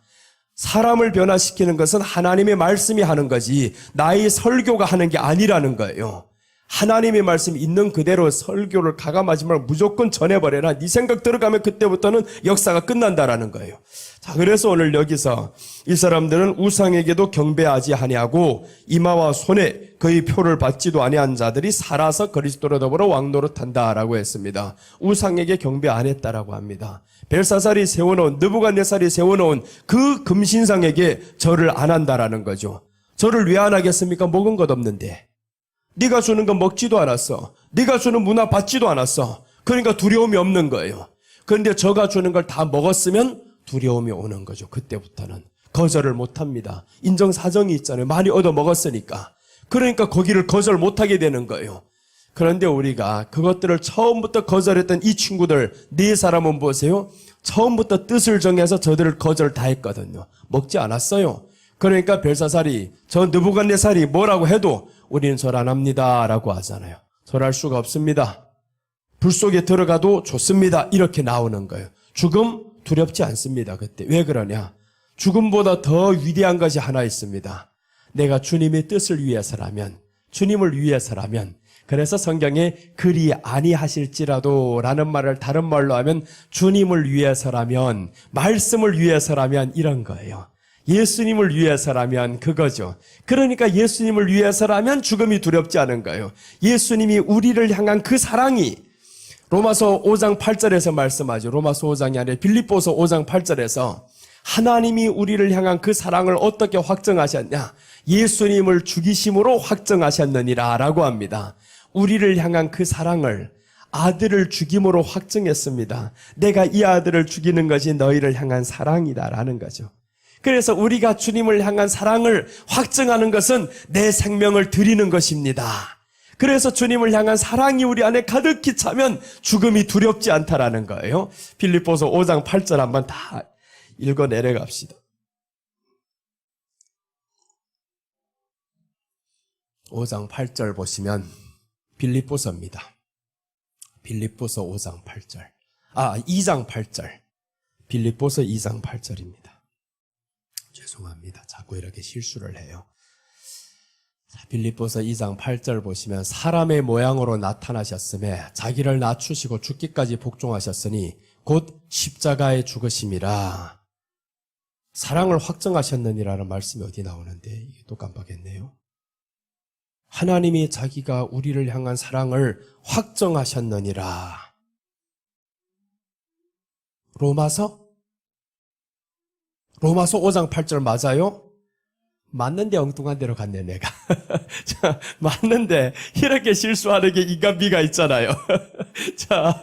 사람을 변화시키는 것은 하나님의 말씀이 하는 거지 나의 설교가 하는 게 아니라는 거예요. 하나님의 말씀 있는 그대로 설교를 가감하지 말고 무조건 전해버려라. 네 생각 들어가면 그때부터는 역사가 끝난다라는 거예요. 자, 그래서 오늘 여기서 이 사람들은 우상에게도 경배하지 아니하고 이마와 손에 그의 표를 받지도 아니한 자들이 살아서 그리스도로 더불어 왕노릇한다라고 했습니다. 우상에게 경배 안 했다라고 합니다. 벨사살이 세워놓은, 느부갓네살이 세워놓은 그 금신상에게 절을 안 한다라는 거죠. 절을 왜 안 하겠습니까? 먹은 것 없는데. 네가 주는 건 먹지도 않았어. 네가 주는 문화 받지도 않았어. 그러니까 두려움이 없는 거예요. 그런데 저가 주는 걸 다 먹었으면 두려움이 오는 거죠. 그때부터는 거절을 못합니다. 인정사정이 있잖아요. 많이 얻어 먹었으니까. 그러니까 거기를 거절 못하게 되는 거예요. 그런데 우리가 그것들을 처음부터 거절했던 이 친구들 4사람은 보세요. 처음부터 뜻을 정해서 저들을 거절 다 했거든요. 먹지 않았어요. 그러니까 벨사살이 저 느부갓네살이 뭐라고 해도 우리는 절 안 합니다 라고 하잖아요. 절할 수가 없습니다. 불 속에 들어가도 좋습니다. 이렇게 나오는 거예요. 죽음 두렵지 않습니다. 그때 왜 그러냐? 죽음보다 더 위대한 것이 하나 있습니다. 내가 주님의 뜻을 위해서라면, 주님을 위해서라면, 그래서 성경에 그리 아니하실지라도 라는 말을 다른 말로 하면 주님을 위해서라면, 말씀을 위해서라면 이런 거예요. 예수님을 위해서라면 그거죠. 그러니까 예수님을 위해서라면 죽음이 두렵지 않은 거예요. 예수님이 우리를 향한 그 사랑이 로마서 5장 8절에서 말씀하죠. 로마서 5장이 아니라 빌립보서 5장 8절에서 하나님이 우리를 향한 그 사랑을 어떻게 확정하셨냐? 예수님을 죽이심으로 확정하셨느니라 라고 합니다. 우리를 향한 그 사랑을 아들을 죽임으로 확정했습니다. 내가 이 아들을 죽이는 것이 너희를 향한 사랑이다라는 거죠. 그래서 우리가 주님을 향한 사랑을 확증하는 것은 내 생명을 드리는 것입니다. 그래서 주님을 향한 사랑이 우리 안에 가득히 차면 죽음이 두렵지 않다라는 거예요. 빌립보서 5장 8절 한번 다 읽어 내려갑시다. 5장 8절 보시면 빌립보서입니다. 빌립보서 5장 8절. 2장 8절. 빌립보서 2장 8절입니다. 죄송합니다. 자꾸 이렇게 실수를 해요. 빌립보서 2장 8절 보시면 사람의 모양으로 나타나셨음에 자기를 낮추시고 죽기까지 복종하셨으니 곧 십자가에 죽으심이라. 사랑을 확정하셨느니라는 말씀이 어디 나오는데 이게 또 깜빡했네요. 하나님이 자기가 우리를 향한 사랑을 확정하셨느니라. 로마서 5장 8절 맞아요? 맞는데 엉뚱한 데로 갔네 내가. 자, 맞는데 이렇게 실수하는 게 인간미가 있잖아요. 자,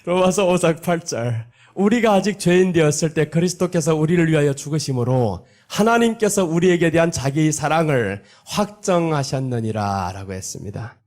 로마서 5장 8절. 우리가 아직 죄인 되었을 때 그리스도께서 우리를 위하여 죽으심으로 하나님께서 우리에게 대한 자기의 사랑을 확정하셨느니라 라고 했습니다.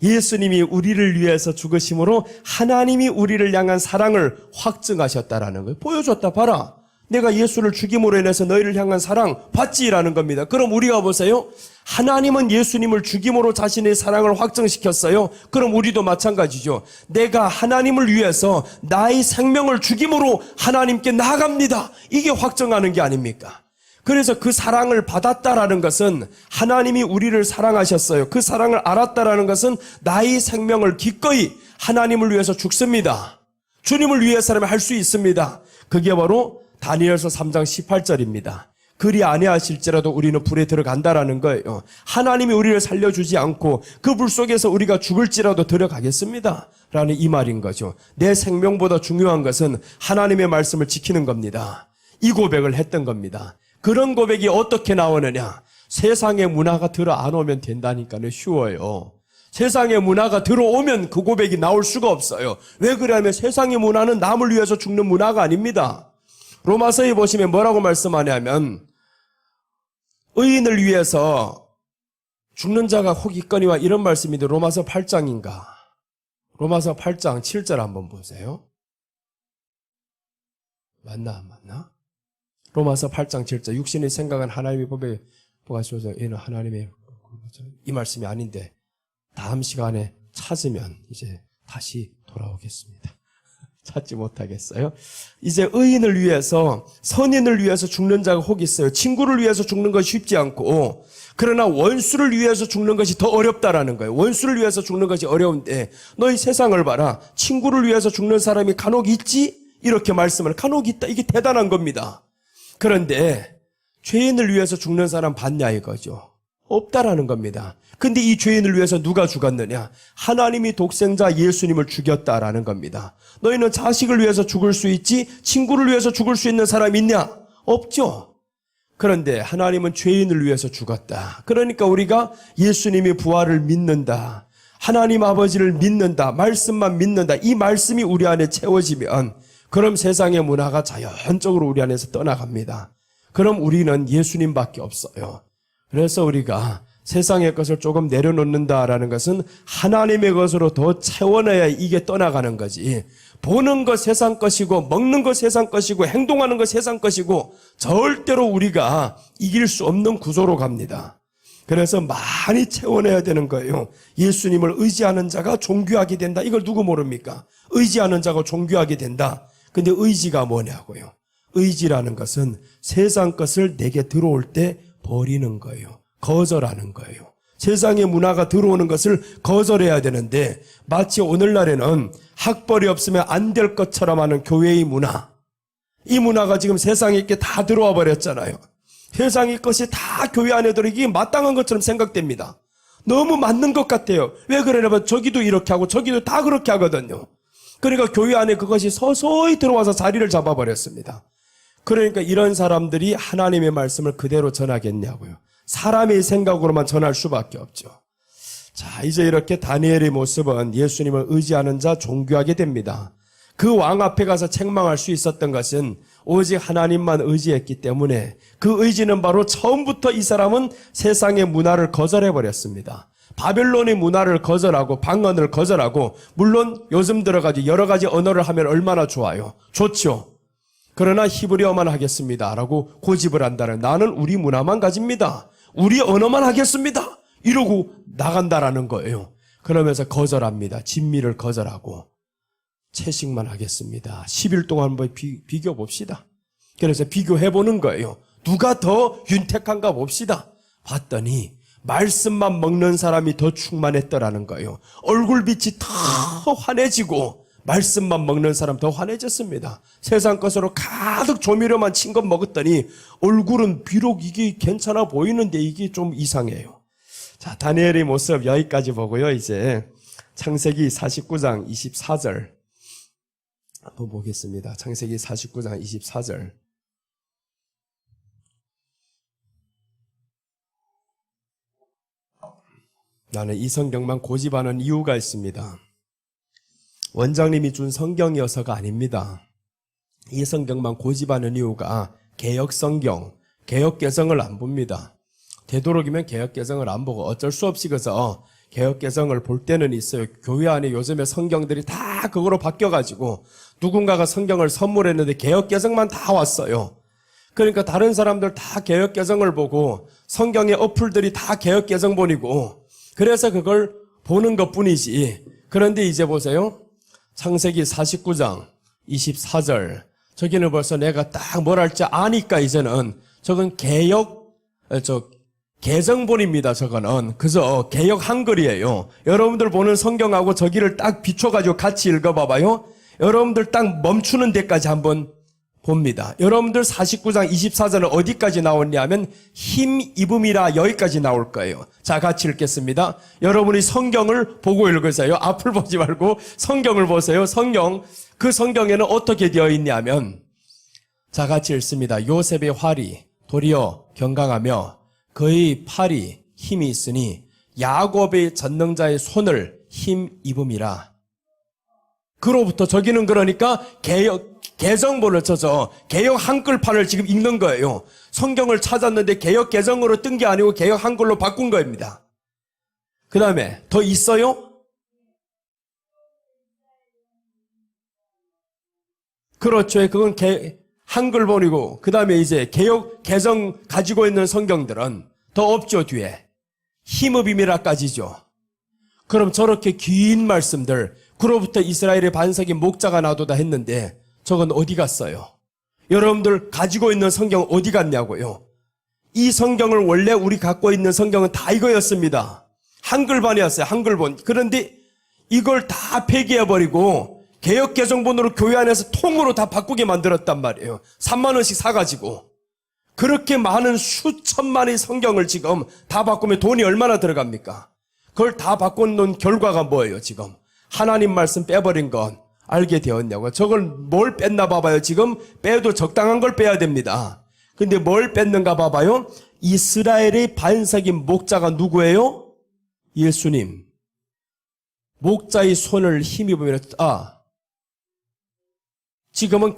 예수님이 우리를 위해서 죽으심으로 하나님이 우리를 향한 사랑을 확증하셨다라는 거예요. 보여줬다 봐라. 내가 예수를 죽임으로 인해서 너희를 향한 사랑 봤지라는 겁니다. 그럼 우리가 보세요. 하나님은 예수님을 죽임으로 자신의 사랑을 확정시켰어요. 그럼 우리도 마찬가지죠. 내가 하나님을 위해서 나의 생명을 죽임으로 하나님께 나아갑니다. 이게 확정하는 게 아닙니까? 그래서 그 사랑을 받았다라는 것은 하나님이 우리를 사랑하셨어요. 그 사랑을 알았다라는 것은 나의 생명을 기꺼이 하나님을 위해서 죽습니다. 주님을 위해서라면 할 수 있습니다. 그게 바로 다니엘서 3장 18절입니다. 그리 아니하실지라도 우리는 불에 들어간다라는 거예요. 하나님이 우리를 살려주지 않고 그 불 속에서 우리가 죽을지라도 들어가겠습니다. 라는 이 말인 거죠. 내 생명보다 중요한 것은 하나님의 말씀을 지키는 겁니다. 이 고백을 했던 겁니다. 그런 고백이 어떻게 나오느냐? 세상의 문화가 들어 안 오면 된다니까요. 쉬워요. 세상의 문화가 들어오면 그 고백이 나올 수가 없어요. 왜 그러냐면 세상의 문화는 남을 위해서 죽는 문화가 아닙니다. 로마서에 보시면 뭐라고 말씀하냐면 의인을 위해서 죽는 자가 혹 있거니와 이런 말씀인데 로마서 8장인가? 로마서 8장 7절 한번 보세요. 맞나 안 맞나? 로마서 8장 7절 육신의 생각은 하나님의 법에 보가시오서 얘는 하나님의 이 말씀이 아닌데 다음 시간에 찾으면 이제 다시 돌아오겠습니다. 찾지 못하겠어요? 이제 의인을 위해서 선인을 위해서 죽는 자가 혹 있어요. 친구를 위해서 죽는 것이 쉽지 않고 그러나 원수를 위해서 죽는 것이 더 어렵다라는 거예요. 원수를 위해서 죽는 것이 어려운데 너희 세상을 봐라. 친구를 위해서 죽는 사람이 간혹 있지? 이렇게 말씀을 간혹 있다. 이게 대단한 겁니다. 그런데 죄인을 위해서 죽는 사람 봤냐 이거죠. 없다라는 겁니다. 근데 이 죄인을 위해서 누가 죽었느냐? 하나님이 독생자 예수님을 죽였다라는 겁니다. 너희는 자식을 위해서 죽을 수 있지 친구를 위해서 죽을 수 있는 사람 있냐? 없죠. 그런데 하나님은 죄인을 위해서 죽었다. 그러니까 우리가 예수님의 부활을 믿는다. 하나님 아버지를 믿는다, 말씀만 믿는다, 이 말씀이 우리 안에 채워지면 그럼 세상의 문화가 자연적으로 우리 안에서 떠나갑니다. 그럼 우리는 예수님밖에 없어요. 그래서 우리가 세상의 것을 조금 내려놓는다라는 것은 하나님의 것으로 더 채워내야 이게 떠나가는 거지. 보는 것 세상 것이고 먹는 것 세상 것이고 행동하는 것 세상 것이고 절대로 우리가 이길 수 없는 구조로 갑니다. 그래서 많이 채워내야 되는 거예요. 예수님을 의지하는 자가 존귀하게 된다. 이걸 누구 모릅니까? 의지하는 자가 존귀하게 된다. 근데 의지가 뭐냐고요. 의지라는 것은 세상 것을 내게 들어올 때 버리는 거예요. 거절하는 거예요. 세상의 문화가 들어오는 것을 거절해야 되는데 마치 오늘날에는 학벌이 없으면 안 될 것처럼 하는 교회의 문화, 이 문화가 지금 세상에 있게 다 들어와 버렸잖아요. 세상의 것이 다 교회 안에 들어오기 마땅한 것처럼 생각됩니다. 너무 맞는 것 같아요. 왜 그러냐면 저기도 이렇게 하고 저기도 다 그렇게 하거든요. 그러니까 교회 안에 그것이 서서히 들어와서 자리를 잡아버렸습니다. 그러니까 이런 사람들이 하나님의 말씀을 그대로 전하겠냐고요. 사람의 생각으로만 전할 수밖에 없죠. 자, 이제 이렇게 다니엘의 모습은 예수님을 의지하는 자 존귀하게 됩니다. 그 왕 앞에 가서 책망할 수 있었던 것은 오직 하나님만 의지했기 때문에 그 의지는 바로 처음부터 이 사람은 세상의 문화를 거절해버렸습니다. 바벨론의 문화를 거절하고 방언을 거절하고, 물론 요즘 들어가지고 여러 가지 언어를 하면 얼마나 좋아요. 좋죠. 그러나 히브리어만 하겠습니다 라고 고집을 한다는, 나는 우리 문화만 가집니다, 우리 언어만 하겠습니다 이러고 나간다라는 거예요. 그러면서 거절합니다. 진미를 거절하고 채식만 하겠습니다. 10일 동안 한번 비교 봅시다. 그래서 비교해보는 거예요. 누가 더 윤택한가 봅시다. 봤더니 말씀만 먹는 사람이 더 충만했더라는 거예요. 얼굴빛이 더 환해지고 말씀만 먹는 사람 더 환해졌습니다. 세상 것으로 가득 조미료만 친 것 먹었더니 얼굴은 비록 이게 괜찮아 보이는데 이게 좀 이상해요. 자, 다니엘의 모습 여기까지 보고요. 이제 창세기 49장 24절 한번 보겠습니다. 창세기 49장 24절. 나는 이 성경만 고집하는 이유가 있습니다. 원장님이 준 성경이어서가 아닙니다. 이 성경만 고집하는 이유가 개역성경, 개역개정을 안 봅니다. 되도록이면 개역개정을 안 보고 어쩔 수 없이 그래서 개역개정을 볼 때는 있어요. 교회 안에 요즘에 성경들이 다 그거로 바뀌어가지고 누군가가 성경을 선물했는데 개역개정만 다 왔어요. 그러니까 다른 사람들 다 개역개정을 보고 성경의 어플들이 다 개역개정본이고 그래서 그걸 보는 것뿐이지. 그런데 이제 보세요. 창세기 49장 24절. 저기는 벌써 내가 딱 뭘 할지 아니까 이제는 저건 개정본입니다. 저거는. 그저 개역 한글이에요. 여러분들 보는 성경하고 저기를 딱 비춰가지고 같이 읽어봐봐요. 여러분들 딱 멈추는 데까지 한번 봅니다. 여러분들 49장 24절은 어디까지 나왔냐 하면 힘입음이라 여기까지 나올 거예요. 자, 같이 읽겠습니다. 여러분이 성경을 보고 읽으세요. 앞을 보지 말고 성경을 보세요. 성경, 그 성경에는 어떻게 되어 있냐면, 자, 같이 읽습니다. 요셉의 활이 도리어 경강하며 그의 팔이 힘이 있으니 야곱의 전능자의 손을 힘입음이라. 그로부터 저기는 그러니까 개정본을 쳐서 개역 한글판을 지금 읽는 거예요. 성경을 찾았는데 개역 개정으로 뜬 게 아니고 개역 한글로 바꾼 겁니다. 그 다음에 더 있어요? 그렇죠. 그건 한글본이고 그 다음에 이제 개역 개정 가지고 있는 성경들은 더 없죠. 뒤에 힘읍임이라까지죠. 그럼 저렇게 긴 말씀들, 그로부터 이스라엘의 반석이 목자가 나도다 했는데 저건 어디 갔어요? 여러분들 가지고 있는 성경 어디 갔냐고요? 이 성경을 원래 우리 갖고 있는 성경은 다 이거였습니다. 한글본이었어요. 한글본. 그런데 이걸 다 폐기해버리고 개역개정본으로 교회 안에서 통으로 다 바꾸게 만들었단 말이에요. 3만 원씩 사가지고. 그렇게 많은 수천만의 성경을 지금 다 바꾸면 돈이 얼마나 들어갑니까? 그걸 다 바꿔놓은 결과가 뭐예요, 지금? 하나님 말씀 빼버린 건 알게 되었냐고. 저걸 뭘 뺐나 봐봐요. 지금 빼도 적당한 걸 빼야 됩니다. 근데 뭘 뺐는가 봐봐요. 이스라엘의 반석인 목자가 누구예요? 예수님. 목자의 손을 힘입으면 지금은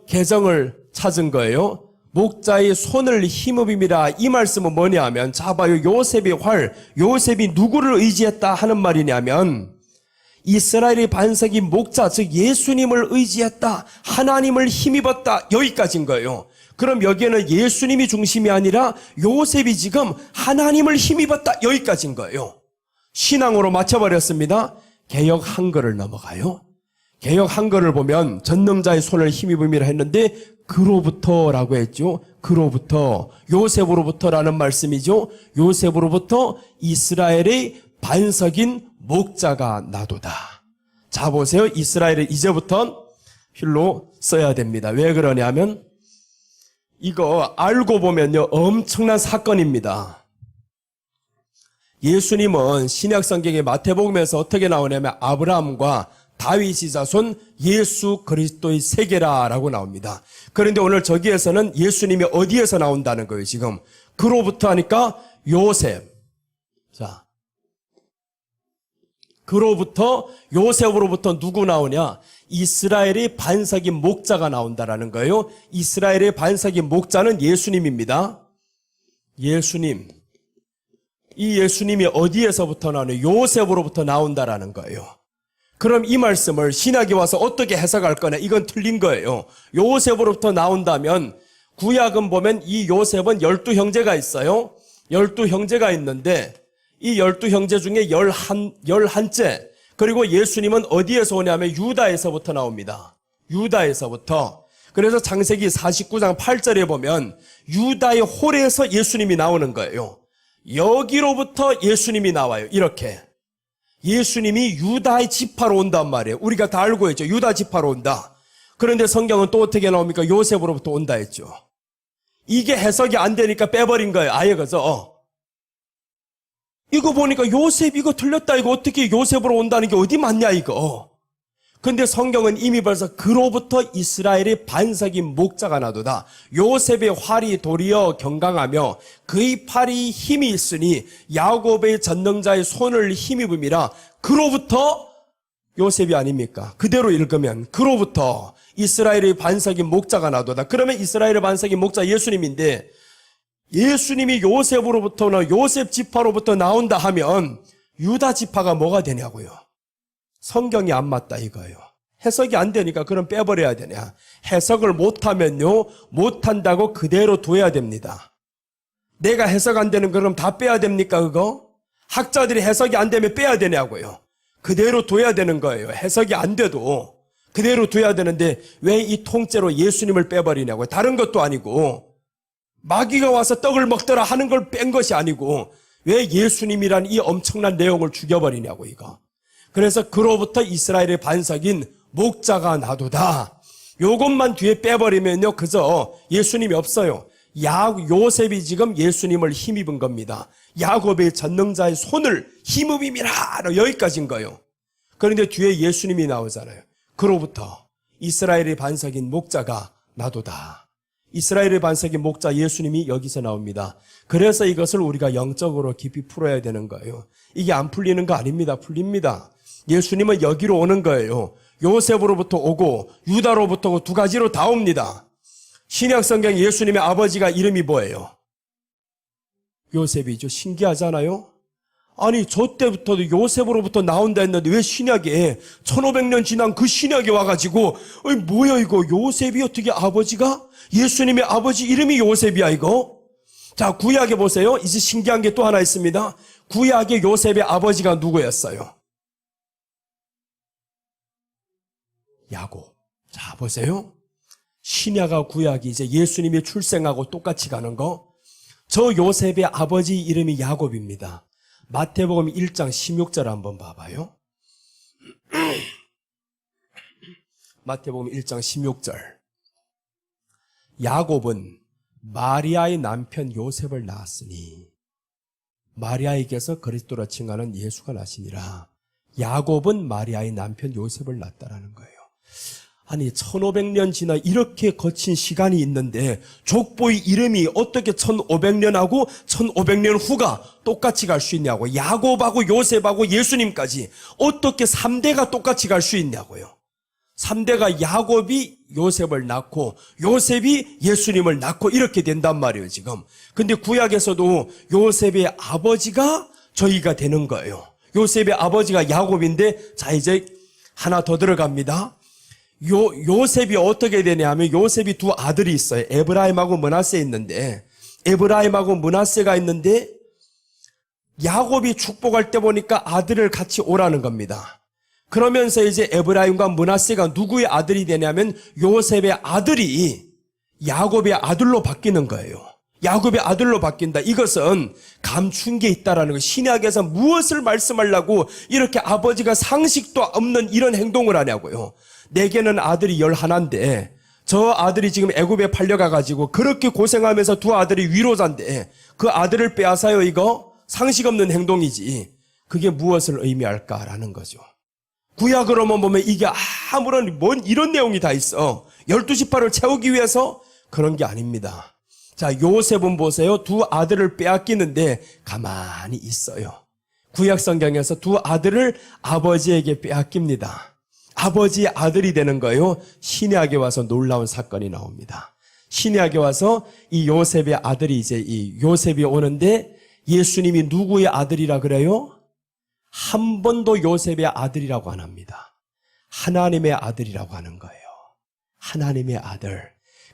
개정을 찾은 거예요. 목자의 손을 힘입음이라. 이 말씀은 뭐냐 하면, 자 봐요. 요셉의 활, 요셉이 누구를 의지했다 하는 말이냐면 이스라엘의 반석인 목자, 즉 예수님을 의지했다, 하나님을 힘입었다, 여기까지인 거예요. 그럼 여기에는 예수님이 중심이 아니라 요셉이 지금 하나님을 힘입었다, 여기까지인 거예요. 신앙으로 맞춰버렸습니다. 개역 한글을 넘어가요. 개역 한글을 보면 전능자의 손을 힘입음이라 했는데 그로부터라고 했죠. 그로부터, 요셉으로부터라는 말씀이죠. 요셉으로부터 이스라엘의 반석인 목자가 나도다. 자 보세요. 이스라엘은 이제부터 필로 써야 됩니다. 왜 그러냐면 이거 알고 보면요 엄청난 사건입니다. 예수님은 신약 성경의 마태복음에서 어떻게 나오냐면 아브라함과 다윗의 자손 예수 그리스도의 세계라라고 나옵니다. 그런데 오늘 저기에서는 예수님이 어디에서 나온다는 거예요. 지금 그로부터 하니까 요셉. 자, 그로부터, 요셉으로부터 누구 나오냐? 이스라엘의 반석인 목자가 나온다라는 거예요. 이스라엘의 반석인 목자는 예수님입니다. 예수님. 이 예수님이 어디에서부터 나오냐? 요셉으로부터 나온다라는 거예요. 그럼 이 말씀을 신약에 와서 어떻게 해석할 거냐? 이건 틀린 거예요. 요셉으로부터 나온다면 구약은 보면 이 요셉은 12형제가 있어요. 12형제가 있는데 이 12형제 중에 11째, 그리고 예수님은 어디에서 오냐면 유다에서부터 나옵니다. 유다에서부터. 그래서 창세기 49장 8절에 보면 유다의 홀에서 예수님이 나오는 거예요. 여기로부터 예수님이 나와요. 이렇게. 예수님이 유다의 지파로 온단 말이에요. 우리가 다 알고 있죠. 유다 지파로 온다. 그런데 성경은 또 어떻게 나옵니까? 요셉으로부터 온다 했죠. 이게 해석이 안 되니까 빼버린 거예요. 아예 그죠? 이거 보니까 요셉 이거 틀렸다. 이거 어떻게 요셉으로 온다는 게 어디 맞냐 이거. 근데 성경은 이미 벌써 그로부터 이스라엘의 반석인 목자가 나도다. 요셉의 활이 도리어 경강하며 그의 팔이 힘이 있으니 야곱의 전능자의 손을 힘입음이라. 그로부터 요셉이 아닙니까? 그대로 읽으면 그로부터 이스라엘의 반석인 목자가 나도다. 그러면 이스라엘의 반석인 목자 예수님인데 예수님이 요셉으로부터나 요셉 지파로부터 나온다 하면 유다 지파가 뭐가 되냐고요. 성경이 안 맞다 이거예요. 해석이 안 되니까 그럼 빼버려야 되냐. 해석을 못하면요 못한다고 그대로 둬야 됩니다. 내가 해석 안 되는 거 그럼 다 빼야 됩니까 그거? 학자들이 해석이 안 되면 빼야 되냐고요. 그대로 둬야 되는 거예요. 해석이 안 돼도 그대로 둬야 되는데 왜 이 통째로 예수님을 빼버리냐고요. 다른 것도 아니고 마귀가 와서 떡을 먹더라 하는 걸 뺀 것이 아니고 왜 예수님이란 이 엄청난 내용을 죽여버리냐고 이거. 그래서 그로부터 이스라엘의 반석인 목자가 나도다. 요것만 뒤에 빼버리면요 그저 예수님이 없어요. 요셉이 지금 예수님을 힘입은 겁니다. 야곱의 전능자의 손을 힘입음이라 여기까지인 거예요. 그런데 뒤에 예수님이 나오잖아요. 그로부터 이스라엘의 반석인 목자가 나도다. 이스라엘의 반석인 목자 예수님이 여기서 나옵니다. 그래서 이것을 우리가 영적으로 깊이 풀어야 되는 거예요. 이게 안 풀리는 거 아닙니다. 풀립니다. 예수님은 여기로 오는 거예요. 요셉으로부터 오고 유다로부터 오고 두 가지로 다 옵니다. 신약 성경 예수님의 아버지가 이름이 뭐예요? 요셉이죠. 신기하잖아요. 아니 저 때부터도 요셉으로부터 나온다 했는데 왜 신약에 1500년 지난 그 신약에 와가지고 뭐야 이거 요셉이 어떻게 아버지가? 예수님의 아버지 이름이 요셉이야 이거? 자 구약에 보세요. 이제 신기한 게 또 하나 있습니다. 구약의 요셉의 아버지가 누구였어요? 야곱. 자 보세요. 신약과 구약이 이제 예수님이 출생하고 똑같이 가는 거. 저 요셉의 아버지 이름이 야곱입니다. 마태복음 1장 16절 한번 봐봐요. 마태복음 1장 16절. 야곱은 마리아의 남편 요셉을 낳았으니 마리아에게서 그리스도라 칭하는 예수가 나시니라. 야곱은 마리아의 남편 요셉을 낳았다라는 거예요. 아니 1500년 지나 이렇게 거친 시간이 있는데 족보의 이름이 어떻게 1500년하고 1500년 후가 똑같이 갈 수 있냐고. 야곱하고 요셉하고 예수님까지 어떻게 3대가 똑같이 갈 수 있냐고요. 3대가 야곱이 요셉을 낳고 요셉이 예수님을 낳고 이렇게 된단 말이에요 지금. 근데 구약에서도 요셉의 아버지가 저희가 되는 거예요. 요셉의 아버지가 야곱인데, 자 이제 하나 더 들어갑니다. 요셉이 어떻게 되냐 하면 요셉이 두 아들이 있어요. 에브라임하고 므낫세 있는데, 에브라임하고 므낫세가 있는데 야곱이 축복할 때 보니까 아들을 같이 오라는 겁니다. 그러면서 이제 에브라임과 므낫세가 누구의 아들이 되냐면 요셉의 아들이 야곱의 아들로 바뀌는 거예요. 야곱의 아들로 바뀐다. 이것은 감춘 게 있다라는 거. 신약에서 무엇을 말씀하려고 이렇게 아버지가 상식도 없는 이런 행동을 하냐고요. 내게는 아들이 11인데 저 아들이 지금 애굽에 팔려가가지고 그렇게 고생하면서 두 아들이 위로자인데 그 아들을 빼앗아요. 이거 상식 없는 행동이지. 그게 무엇을 의미할까라는 거죠. 구약으로만 보면 이게 아무런 뭔 이런 내용이 다 있어. 12지파를 채우기 위해서 그런 게 아닙니다. 자, 요셉은 보세요. 두 아들을 빼앗기는데 가만히 있어요. 구약 성경에서 두 아들을 아버지에게 빼앗깁니다. 아버지의 아들이 되는 거예요. 신약에 와서 놀라운 사건이 나옵니다. 신약에 와서 이 요셉의 아들이 이제 이 요셉이 오는데 예수님이 누구의 아들이라 그래요? 한 번도 요셉의 아들이라고 안 합니다. 하나님의 아들이라고 하는 거예요. 하나님의 아들.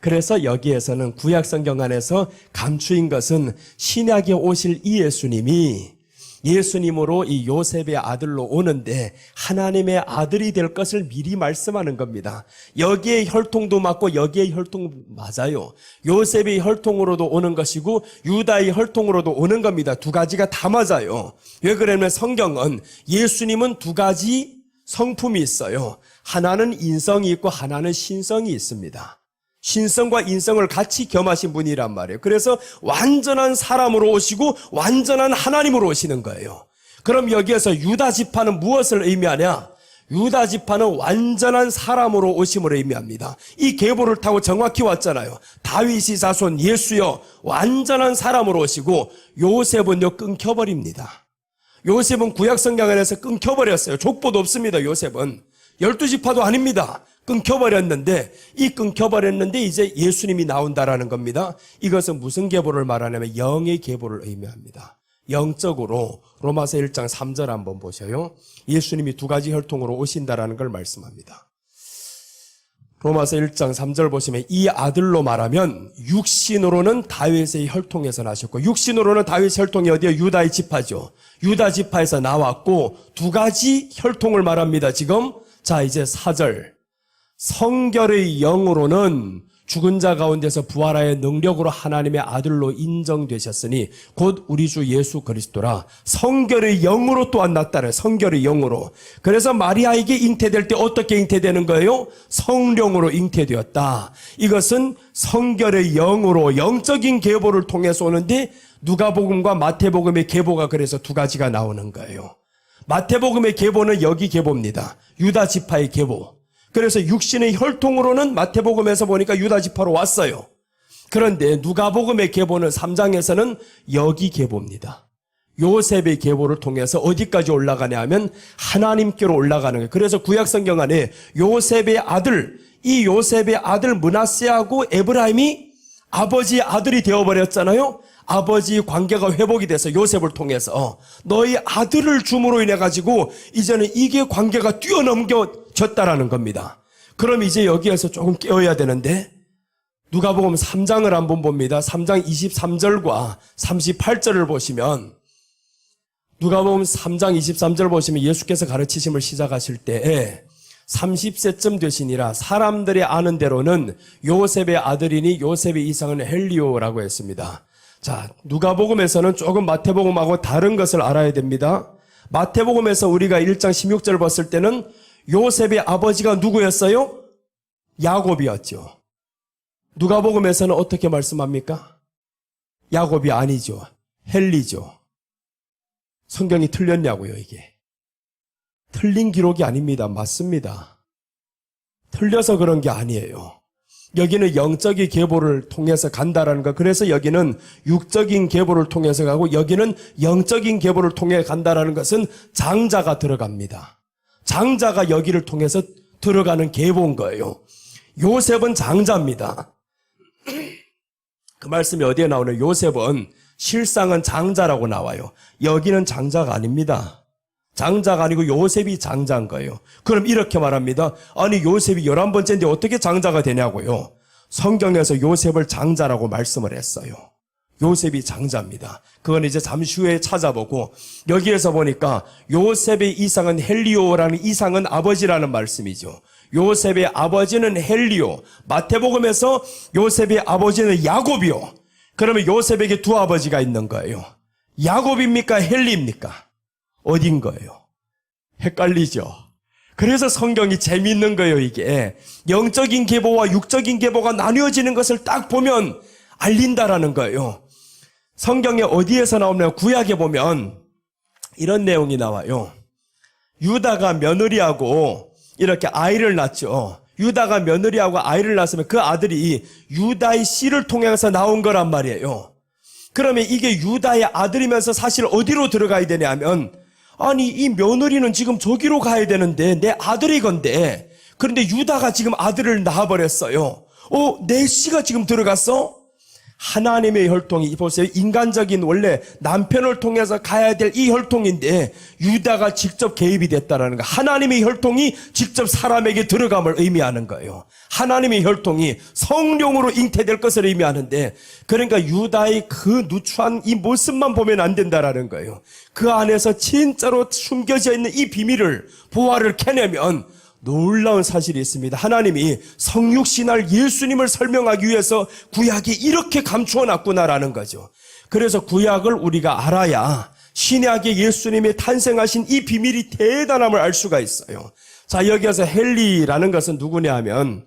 그래서 여기에서는 구약 성경 안에서 감추인 것은 신약에 오실 이 예수님이 예수님으로 이 요셉의 아들로 오는데 하나님의 아들이 될 것을 미리 말씀하는 겁니다. 여기에 혈통도 맞고 여기에 혈통 맞아요. 요셉의 혈통으로도 오는 것이고 유다의 혈통으로도 오는 겁니다. 두 가지가 다 맞아요. 왜 그러냐면 성경은 예수님은 두 가지 성품이 있어요. 하나는 인성이 있고 하나는 신성이 있습니다. 신성과 인성을 같이 겸하신 분이란 말이에요. 그래서 완전한 사람으로 오시고 완전한 하나님으로 오시는 거예요. 그럼 여기에서 유다 지파는 무엇을 의미하냐? 유다 지파는 완전한 사람으로 오심을 의미합니다. 이 계보를 타고 정확히 왔잖아요. 다윗이 자손 예수여 완전한 사람으로 오시고 요셉은요 끊겨버립니다. 요셉은 구약 성경 안에서 끊겨버렸어요. 족보도 없습니다. 요셉은 12지파도 아닙니다. 끊겨버렸는데 이제 예수님이 나온다라는 겁니다. 이것은 무슨 계보를 말하냐면 영의 계보를 의미합니다. 영적으로 로마서 1장 3절 한번 보셔요. 예수님이 두 가지 혈통으로 오신다라는 걸 말씀합니다. 로마서 1장 3절 보시면 이 아들로 말하면 육신으로는 다윗의 혈통에서 나셨고 육신으로는 다윗의 혈통이 어디요? 유다의 지파죠. 유다 지파에서 나왔고 두 가지 혈통을 말합니다. 지금 자 이제 4절 성결의 영으로는 죽은 자 가운데서 부활하여 능력으로 하나님의 아들로 인정되셨으니 곧 우리 주 예수 그리스도라. 성결의 영으로 또한 났다는 성결의 영으로. 그래서 마리아에게 잉태될 때 어떻게 잉태되는 거예요? 성령으로 잉태되었다. 이것은 성결의 영으로 영적인 계보를 통해서 오는데 누가복음과 마태복음의 계보가 그래서 두 가지가 나오는 거예요. 마태복음의 계보는 여기 계보입니다. 유다 지파의 계보. 그래서 육신의 혈통으로는 마태복음에서 보니까 유다 지파로 왔어요. 그런데 누가복음의 계보는 3장에서는 여기 계보입니다. 요셉의 계보를 통해서 어디까지 올라가냐 하면 하나님께로 올라가는 거예요. 그래서 구약성경 안에 요셉의 아들, 이 요셉의 아들 므낫세하고 에브라임이 아버지의 아들이 되어버렸잖아요. 아버지 관계가 회복이 돼서 요셉을 통해서 너희 아들을 줌으로 인해 가지고 이제는 이게 관계가 뛰어넘겨졌다라는 겁니다. 그럼 이제 여기에서 조금 깨어야 되는데 누가복음 3장을 한번 봅니다. 3장 23절과 38절을 보시면 누가복음 3장 23절 보시면 예수께서 가르치심을 시작하실 때에 30세쯤 되시니라 사람들이 아는 대로는 요셉의 아들이니 요셉의 이상은 헬리오라고 했습니다. 자, 누가복음에서는 조금 마태복음하고 다른 것을 알아야 됩니다. 마태복음에서 우리가 1장 16절 봤을 때는 요셉의 아버지가 누구였어요? 야곱이었죠. 누가복음에서는 어떻게 말씀합니까? 야곱이 아니죠. 헬리죠. 성경이 틀렸냐고요, 이게. 틀린 기록이 아닙니다. 맞습니다. 틀려서 그런 게 아니에요. 여기는 영적인 계보를 통해서 간다라는 거. 그래서 여기는 육적인 계보를 통해서 가고 여기는 영적인 계보를 통해 간다라는 것은 장자가 들어갑니다. 장자가 여기를 통해서 들어가는 계보인 거예요. 요셉은 장자입니다. 그 말씀이 어디에 나오나요? 요셉은 실상은 장자라고 나와요. 여기는 장자가 아닙니다. 장자가 아니고 요셉이 장자인 거예요. 그럼 이렇게 말합니다. 아니 요셉이 11번째인데 어떻게 장자가 되냐고요. 성경에서 요셉을 장자라고 말씀을 했어요. 요셉이 장자입니다. 그건 이제 잠시 후에 찾아보고 여기에서 보니까 요셉의 이상은 헬리오라는 이상은 아버지라는 말씀이죠. 요셉의 아버지는 헬리오. 마태복음에서 요셉의 아버지는 야곱이요. 그러면 요셉에게 두 아버지가 있는 거예요. 야곱입니까? 헬리입니까? 어딘 거예요? 헷갈리죠? 그래서 성경이 재미있는 거예요, 이게. 영적인 계보와 육적인 계보가 나뉘어지는 것을 딱 보면 알린다라는 거예요. 성경에 어디에서 나오냐면 구약에 보면 이런 내용이 나와요. 유다가 며느리하고 이렇게 아이를 낳죠. 유다가 며느리하고 아이를 낳았으면 그 아들이 유다의 씨를 통해서 나온 거란 말이에요. 그러면 이게 유다의 아들이면서 사실 어디로 들어가야 되냐면 아니 이 며느리는 지금 저기로 가야 되는데 내 아들이건데 그런데 유다가 지금 아들을 낳아버렸어요. 내 씨가 지금 들어갔어? 하나님의 혈통이 보세요. 인간적인 원래 남편을 통해서 가야 될 이 혈통인데 유다가 직접 개입이 됐다라는 거. 하나님의 혈통이 직접 사람에게 들어감을 의미하는 거예요. 하나님의 혈통이 성령으로 잉태될 것을 의미하는데 그러니까 유다의 그 누추한 이 모습만 보면 안 된다라는 거예요. 그 안에서 진짜로 숨겨져 있는 이 비밀을 보화를 캐내면 놀라운 사실이 있습니다. 하나님이 성육신할 예수님을 설명하기 위해서 구약이 이렇게 감추어 놨구나라는 거죠. 그래서 구약을 우리가 알아야 신약의 예수님이 탄생하신 이 비밀이 대단함을 알 수가 있어요. 자, 여기에서 헬리라는 것은 누구냐 하면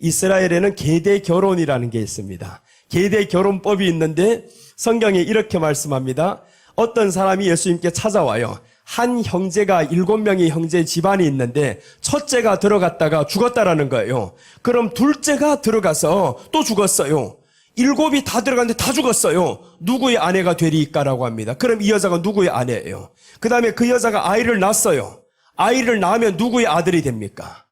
이스라엘에는 계대 결혼이라는 게 있습니다. 계대 결혼법이 있는데 성경에 이렇게 말씀합니다. 어떤 사람이 예수님께 찾아와요. 한 형제가 7명의 형제 집안이 있는데 첫째가 들어갔다가 죽었다라는 거예요. 그럼 둘째가 들어가서 또 죽었어요. 7이 다 들어갔는데 다 죽었어요. 누구의 아내가 되리까라고 합니다. 그럼 이 여자가 누구의 아내예요? 그 다음에 그 여자가 아이를 낳았어요. 아이를 낳으면 누구의 아들이 됩니까?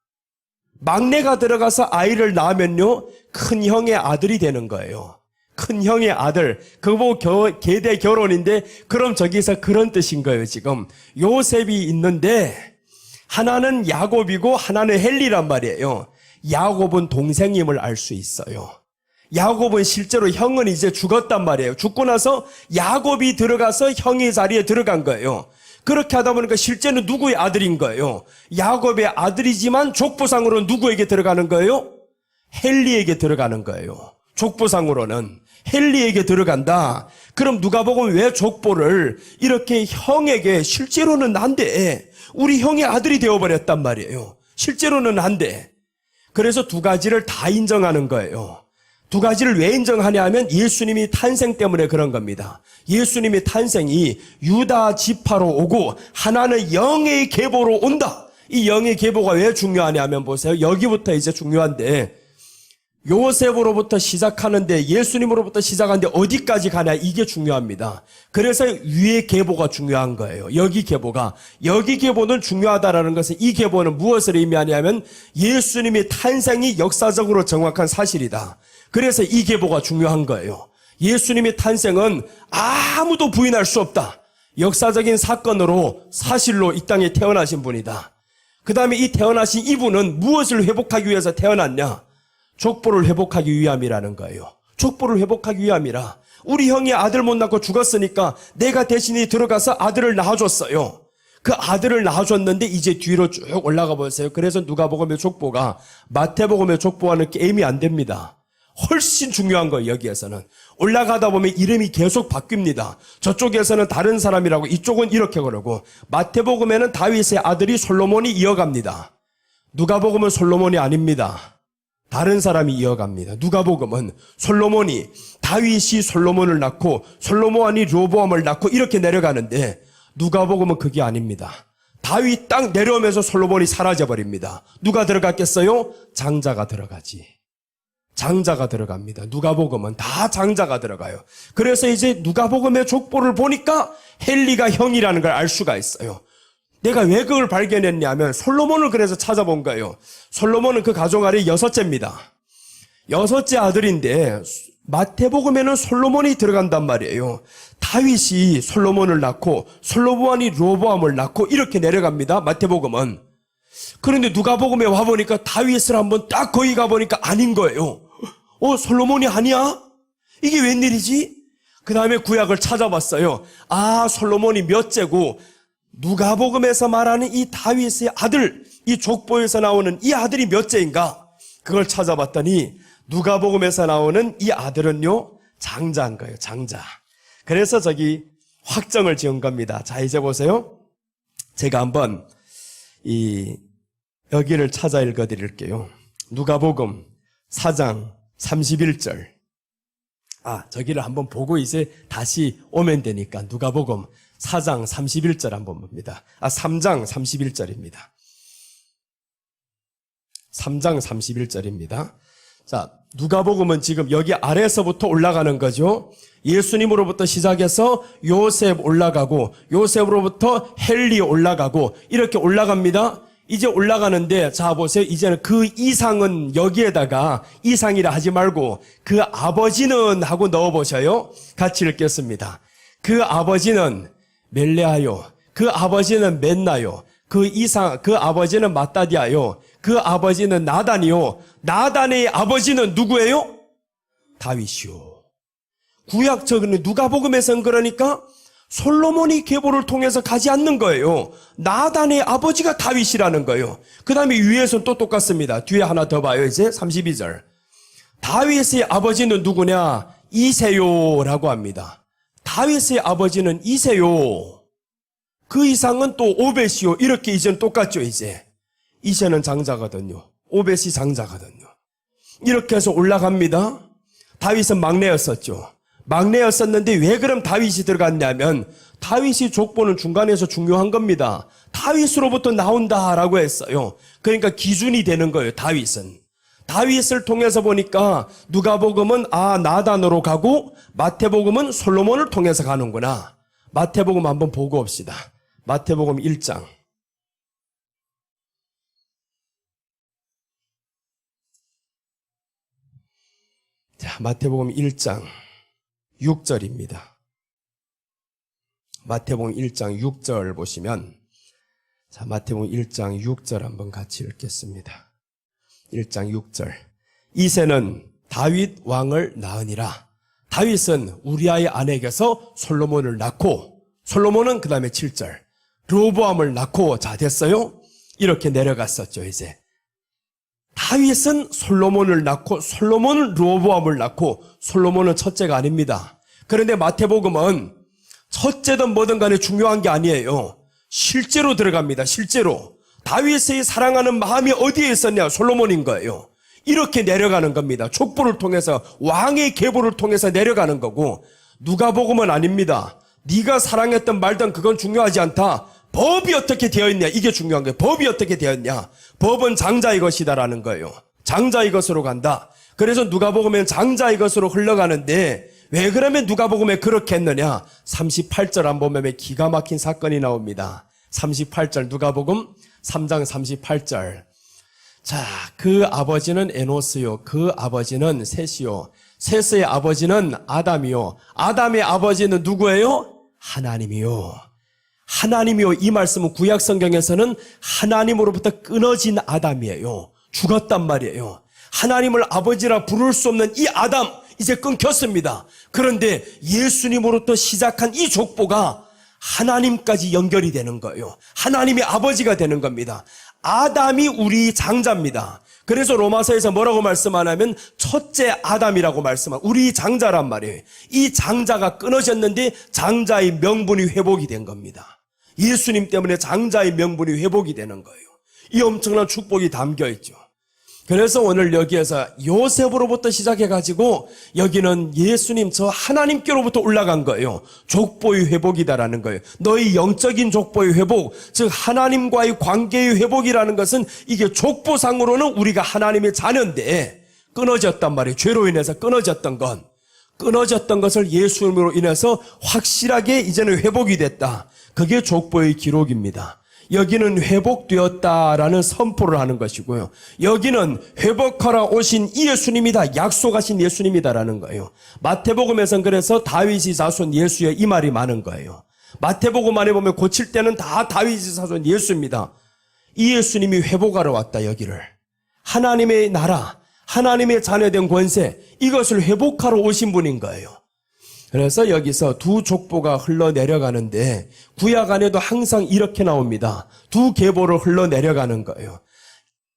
막내가 들어가서 아이를 낳으면요 큰 형의 아들이 되는 거예요. 큰 형의 아들, 그거 계대 결혼인데 그럼 저기서 그런 뜻인 거예요. 지금 요셉이 있는데 하나는 야곱이고 하나는 헬리란 말이에요. 야곱은 동생임을 알 수 있어요. 야곱은 실제로 형은 이제 죽었단 말이에요. 죽고 나서 야곱이 들어가서 형의 자리에 들어간 거예요. 그렇게 하다 보니까 실제는 누구의 아들인 거예요? 야곱의 아들이지만 족보상으로는 누구에게 들어가는 거예요? 헬리에게 들어가는 거예요. 족보상으로는 헬리에게 들어간다. 그럼 누가복음 왜 족보를 이렇게 형에게 실제로는 난데 우리 형의 아들이 되어버렸단 말이에요. 실제로는 난데. 그래서 두 가지를 다 인정하는 거예요. 두 가지를 왜 인정하냐 하면 예수님이 탄생 때문에 그런 겁니다. 예수님의 탄생이 유다 지파로 오고 하나는 영의 계보로 온다. 이 영의 계보가 왜 중요하냐 하면 보세요. 여기부터 이제 중요한데 요셉으로부터 시작하는데 예수님으로부터 시작하는데 어디까지 가냐 이게 중요합니다. 그래서 위의 계보가 중요한 거예요. 여기 계보는 중요하다라는 것은 이 계보는 무엇을 의미하냐면 예수님의 탄생이 역사적으로 정확한 사실이다. 그래서 이 계보가 중요한 거예요. 예수님의 탄생은 아무도 부인할 수 없다. 역사적인 사건으로 사실로 이 땅에 태어나신 분이다. 그 다음에 이 태어나신 이분은 무엇을 회복하기 위해서 태어났냐? 족보를 회복하기 위함이라는 거예요. 족보를 회복하기 위함이라. 우리 형이 아들 못 낳고 죽었으니까 내가 대신에 들어가서 아들을 낳아줬어요. 그 아들을 낳아줬는데 이제 뒤로 쭉 올라가 보세요. 그래서 누가복음의 족보가 마태복음의 족보와는 게임이 안 됩니다. 훨씬 중요한 거예요. 여기에서는 올라가다 보면 이름이 계속 바뀝니다. 저쪽에서는 다른 사람이라고 이쪽은 이렇게 그러고 마태복음에는 다윗의 아들이 솔로몬이 이어갑니다. 누가복음은 솔로몬이 아닙니다. 다른 사람이 이어갑니다. 누가복음은 솔로몬이 다윗이 솔로몬을 낳고 솔로몬이 르호보암을 낳고 이렇게 내려가는데 누가복음은 그게 아닙니다. 다윗 딱 내려오면서 솔로몬이 사라져 버립니다. 누가 들어갔겠어요? 장자가 들어가지. 장자가 들어갑니다. 누가복음은 다 장자가 들어가요. 그래서 이제 누가복음의 족보를 보니까 헨리가 형이라는 걸 알 수가 있어요. 내가 왜 그걸 발견했냐면 솔로몬을 그래서 찾아본 거예요. 솔로몬은 그 가족 아래 6째입니다. 6째 아들인데 마태복음에는 솔로몬이 들어간단 말이에요. 다윗이 솔로몬을 낳고 솔로몬이 로보암을 낳고 이렇게 내려갑니다. 마태복음은. 그런데 누가복음에 와보니까 다윗을 한번 딱 거기 가보니까 아닌 거예요. 솔로몬이 아니야? 이게 웬일이지? 그 다음에 구약을 찾아봤어요. 아, 솔로몬이 몇째고 누가복음에서 말하는 이 다윗의 아들, 이 족보에서 나오는 이 아들이 몇째인가? 그걸 찾아봤더니 누가복음에서 나오는 이 아들은요, 장자인 거예요. 장자. 그래서 저기 확정을 지은 겁니다. 자, 이제 보세요. 제가 한번 여기를 찾아 읽어드릴게요. 누가복음 4장 31절. 저기를 한번 보고 이제 다시 오면 되니까 누가복음 4장 31절 한번 봅니다. 3장 31절입니다. 3장 31절입니다. 자, 누가복음은 지금 여기 아래에서부터 올라가는 거죠. 예수님으로부터 시작해서 요셉 올라가고 요셉으로부터 헨리 올라가고 이렇게 올라갑니다. 이제 올라가는데 자 보세요. 이제는 그 이상은 여기에다가 이상이라 하지 말고 그 아버지는 하고 넣어보셔요. 같이 읽겠습니다. 그 아버지는 멜레아요. 그 아버지는 멘나요. 그 아버지는 마따디아요. 그 아버지는 나단이요. 나단의 아버지는 누구예요? 다윗이요. 구약적인 누가복음에서는 그러니까 솔로몬이 계보를 통해서 가지 않는 거예요. 나단의 아버지가 다윗이라는 거예요. 그 다음에 위에서는 또 똑같습니다. 뒤에 하나 더 봐요. 이제 32절. 다윗의 아버지는 누구냐? 이세요라고 합니다. 다윗의 아버지는 이세요. 그 이상은 또 오벳이요. 이렇게 이제는 똑같죠. 이제는 장자거든요. 오벳이 장자거든요. 이렇게 해서 올라갑니다. 다윗은 막내였었죠. 막내였었는데 왜 그럼 다윗이 들어갔냐면 다윗이 족보는 중간에서 중요한 겁니다. 다윗으로부터 나온다라고 했어요. 그러니까 기준이 되는 거예요. 다윗을 통해서 보니까 누가복음은 나단으로 가고 마태복음은 솔로몬을 통해서 가는구나. 마태복음 한번 보고 옵시다. 마태복음 1장. 자, 마태복음 1장 6절입니다. 마태복음 1장 6절 보시면, 자, 마태복음 1장 6절 한번 같이 읽겠습니다. 1장 6절. 이새는 다윗 왕을 낳으니라. 다윗은 우리아의 아내에게서 솔로몬을 낳고, 솔로몬은 그 다음에 7절. 로보암을 낳고, 자, 됐어요? 이렇게 내려갔었죠, 이제. 다윗은 솔로몬을 낳고 솔로몬은 로보암을 낳고 솔로몬은 첫째가 아닙니다. 그런데 마태복음은 첫째든 뭐든 간에 중요한 게 아니에요. 실제로 들어갑니다. 실제로. 다윗의 사랑하는 마음이 어디에 있었냐? 솔로몬인 거예요. 이렇게 내려가는 겁니다. 족보를 통해서 왕의 계보를 통해서 내려가는 거고 누가복음은 아닙니다. 네가 사랑했던 말든 그건 중요하지 않다. 법이 어떻게 되어 있냐? 이게 중요한 거예요. 법이 어떻게 되었냐? 법은 장자의 것이다라는 거예요. 장자의 것으로 간다. 그래서 누가복음엔 장자의 것으로 흘러가는데 왜 그러면 누가복음에 그렇게 했느냐? 38절 한번 보면 기가 막힌 사건이 나옵니다. 38절 누가복음 3장 38절. 자, 그 아버지는 에노스요. 그 아버지는 셋이요. 셋의 아버지는 아담이요. 아담의 아버지는 누구예요? 하나님이요. 하나님이요. 이 말씀은 구약 성경에서는 하나님으로부터 끊어진 아담이에요. 죽었단 말이에요. 하나님을 아버지라 부를 수 없는 이 아담 이제 끊겼습니다. 그런데 예수님으로부터 시작한 이 족보가 하나님까지 연결이 되는 거예요. 하나님의 아버지가 되는 겁니다. 아담이 우리 장자입니다. 그래서 로마서에서 뭐라고 말씀하냐면 첫째 아담이라고 말씀하고 우리 장자란 말이에요. 이 장자가 끊어졌는데 장자의 명분이 회복이 된 겁니다. 예수님 때문에 장자의 명분이 회복이 되는 거예요. 이 엄청난 축복이 담겨 있죠. 그래서 오늘 여기에서 요셉으로부터 시작해가지고 여기는 예수님 저 하나님께로부터 올라간 거예요. 족보의 회복이다라는 거예요. 너희 영적인 족보의 회복, 즉 하나님과의 관계의 회복이라는 것은 이게 족보상으로는 우리가 하나님의 자녀인데 끊어졌단 말이에요. 죄로 인해서 끊어졌던 것을 예수님으로 인해서 확실하게 이제는 회복이 됐다. 그게 족보의 기록입니다. 여기는 회복되었다라는 선포를 하는 것이고요. 여기는 회복하러 오신 이 예수님이다. 약속하신 예수님이다라는 거예요. 마태복음에서는 그래서 다윗의 자손 예수의 이 말이 많은 거예요. 마태복음 안에 보면 고칠 때는 다 다윗의 자손 예수입니다. 이 예수님이 회복하러 왔다. 여기를. 하나님의 나라, 하나님의 자녀된 권세, 이것을 회복하러 오신 분인 거예요. 그래서 여기서 두 족보가 흘러내려가는데 구약 안에도 항상 이렇게 나옵니다. 두 계보를 흘러내려가는 거예요.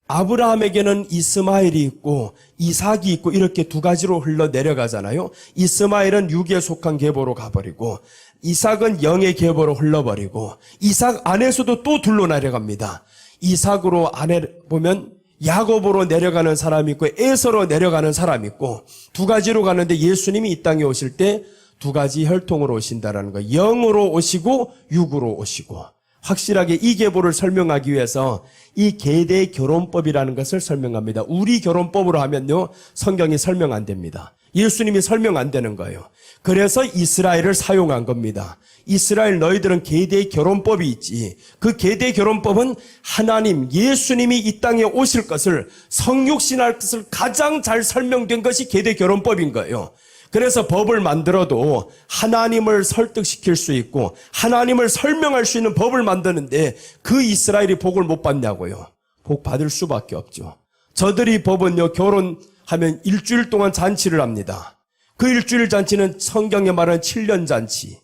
아브라함에게는 이스마엘이 있고 이삭이 있고 이렇게 두 가지로 흘러내려가잖아요. 이스마엘은 육에 속한 계보로 가버리고 이삭은 영의 계보로 흘러버리고 이삭 안에서도 또 둘로 내려갑니다. 이삭으로 안에 보면 야곱으로 내려가는 사람이 있고 에서로 내려가는 사람이 있고 두 가지로 가는데 예수님이 이 땅에 오실 때 두 가지 혈통으로 오신다라는 거예요. 영으로 오시고 육으로 오시고 확실하게 이 계보를 설명하기 위해서 이 계대 결혼법이라는 것을 설명합니다. 우리 결혼법으로 하면요 성경이 설명 안 됩니다. 예수님이 설명 안 되는 거예요. 그래서 이스라엘을 사용한 겁니다. 이스라엘 너희들은 계대 결혼법이 있지. 그 계대 결혼법은 하나님 예수님이 이 땅에 오실 것을 성육신할 것을 가장 잘 설명된 것이 계대 결혼법인 거예요. 그래서 법을 만들어도 하나님을 설득시킬 수 있고 하나님을 설명할 수 있는 법을 만드는데 그 이스라엘이 복을 못 받냐고요. 복 받을 수밖에 없죠. 저들이 법은요 결혼하면 일주일 동안 잔치를 합니다. 그 일주일 잔치는 성경에 말하는 7년 잔치.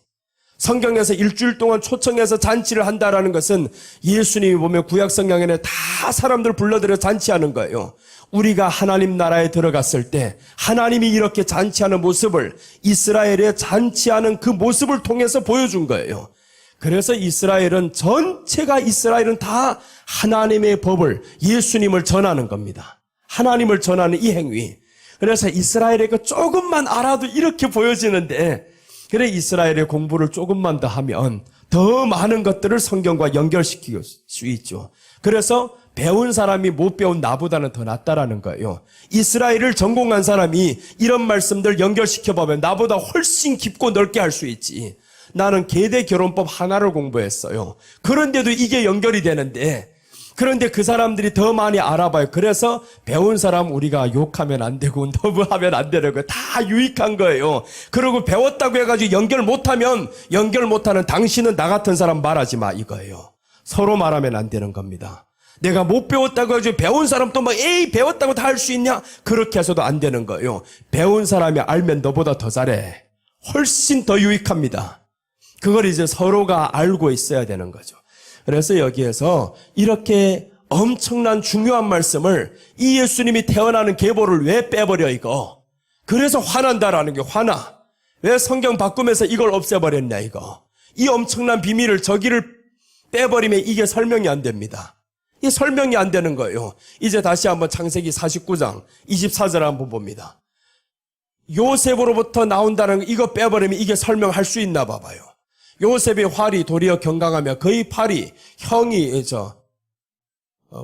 성경에서 일주일 동안 초청해서 잔치를 한다라는 것은 예수님이 보면 구약 성경에는 다 사람들 불러들여 잔치하는 거예요. 우리가 하나님 나라에 들어갔을 때 하나님이 이렇게 잔치하는 모습을 이스라엘에 잔치하는 그 모습을 통해서 보여준 거예요. 그래서 전체가 이스라엘은 다 하나님의 법을 예수님을 전하는 겁니다. 하나님을 전하는 이 행위. 그래서 이스라엘에게 조금만 알아도 이렇게 보여지는데 그래 이스라엘의 공부를 조금만 더 하면 더 많은 것들을 성경과 연결시킬 수 있죠. 그래서 배운 사람이 못 배운 나보다는 더 낫다라는 거예요. 이스라엘을 전공한 사람이 이런 말씀들 연결시켜보면 나보다 훨씬 깊고 넓게 할 수 있지. 나는 계대 결혼법 하나를 공부했어요. 그런데도 이게 연결이 되는데 그런데 그 사람들이 더 많이 알아봐요. 그래서 배운 사람 우리가 욕하면 안 되고 너무하면 안 되는 거예요. 다 유익한 거예요. 그리고 배웠다고 해가지고 연결 못하면 연결 못하는 당신은 나 같은 사람 말하지 마 이거예요. 서로 말하면 안 되는 겁니다. 내가 못 배웠다고 해가지고 배운 사람 또 에이 배웠다고 다 할 수 있냐? 그렇게 해서도 안 되는 거예요. 배운 사람이 알면 너보다 더 잘해. 훨씬 더 유익합니다. 그걸 이제 서로가 알고 있어야 되는 거죠. 그래서 여기에서 이렇게 엄청난 중요한 말씀을 이 예수님이 태어나는 계보를 왜 빼버려 이거. 그래서 화난다라는 게 화나. 왜 성경 바꾸면서 이걸 없애버렸냐 이거. 이 엄청난 비밀을 저기를 빼버리면 이게 설명이 안 됩니다. 이 설명이 안 되는 거예요. 이제 다시 한번 창세기 49장 24절 한번 봅니다. 요셉으로부터 나온다는 이거 빼버리면 이게 설명할 수 있나 봐봐요. 요셉의 활이 도리어 경강하며 그의 팔이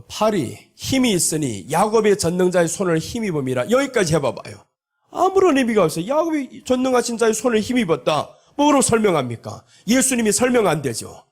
팔이 힘이 있으니 야곱의 전능자의 손을 힘입음이라. 여기까지 해봐봐요. 아무런 의미가 없어요. 야곱이 전능하신 자의 손을 힘입었다. 뭐로 설명합니까? 예수님이 설명 안 되죠.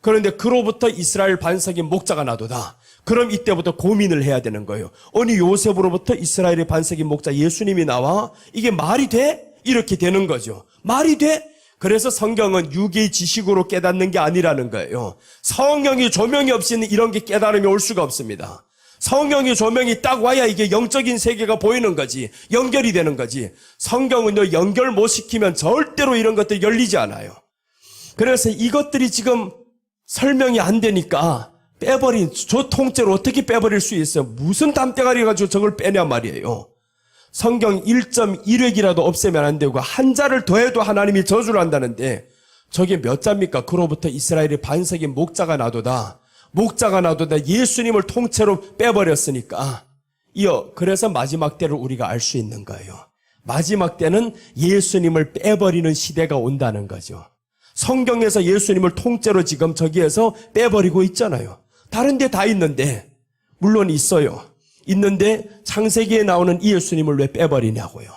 그런데 그로부터 이스라엘 반석의 목자가 나도다. 그럼 이때부터 고민을 해야 되는 거예요. 아니 요셉으로부터 이스라엘의 반석의 목자 예수님이 나와? 이게 말이 돼? 이렇게 되는 거죠. 말이 돼? 그래서 성경은 유괴의 지식으로 깨닫는 게 아니라는 거예요. 성경이 조명이 없이는 이런 게 깨달음이 올 수가 없습니다. 성경이 조명이 딱 와야 이게 영적인 세계가 보이는 거지. 연결이 되는 거지. 성경은요 연결 못 시키면 절대로 이런 것들이 열리지 않아요. 그래서 이것들이 지금 설명이 안 되니까 빼버린 저 통째로 어떻게 빼버릴 수 있어요? 무슨 담대가리 가지고 저걸 빼냐 말이에요. 성경 1.1획이라도 없애면 안 되고 한 자를 더해도 하나님이 저주를 한다는데 저게 몇 자입니까? 그로부터 이스라엘의 반석인 목자가 나도다. 목자가 나도다. 예수님을 통째로 빼버렸으니까 그래서 마지막 때를 우리가 알 수 있는 거예요. 마지막 때는 예수님을 빼버리는 시대가 온다는 거죠. 성경에서 예수님을 통째로 지금 저기에서 빼버리고 있잖아요. 다른 데 다 있는데, 물론 있어요. 있는데 창세기에 나오는 이 예수님을 왜 빼버리냐고요.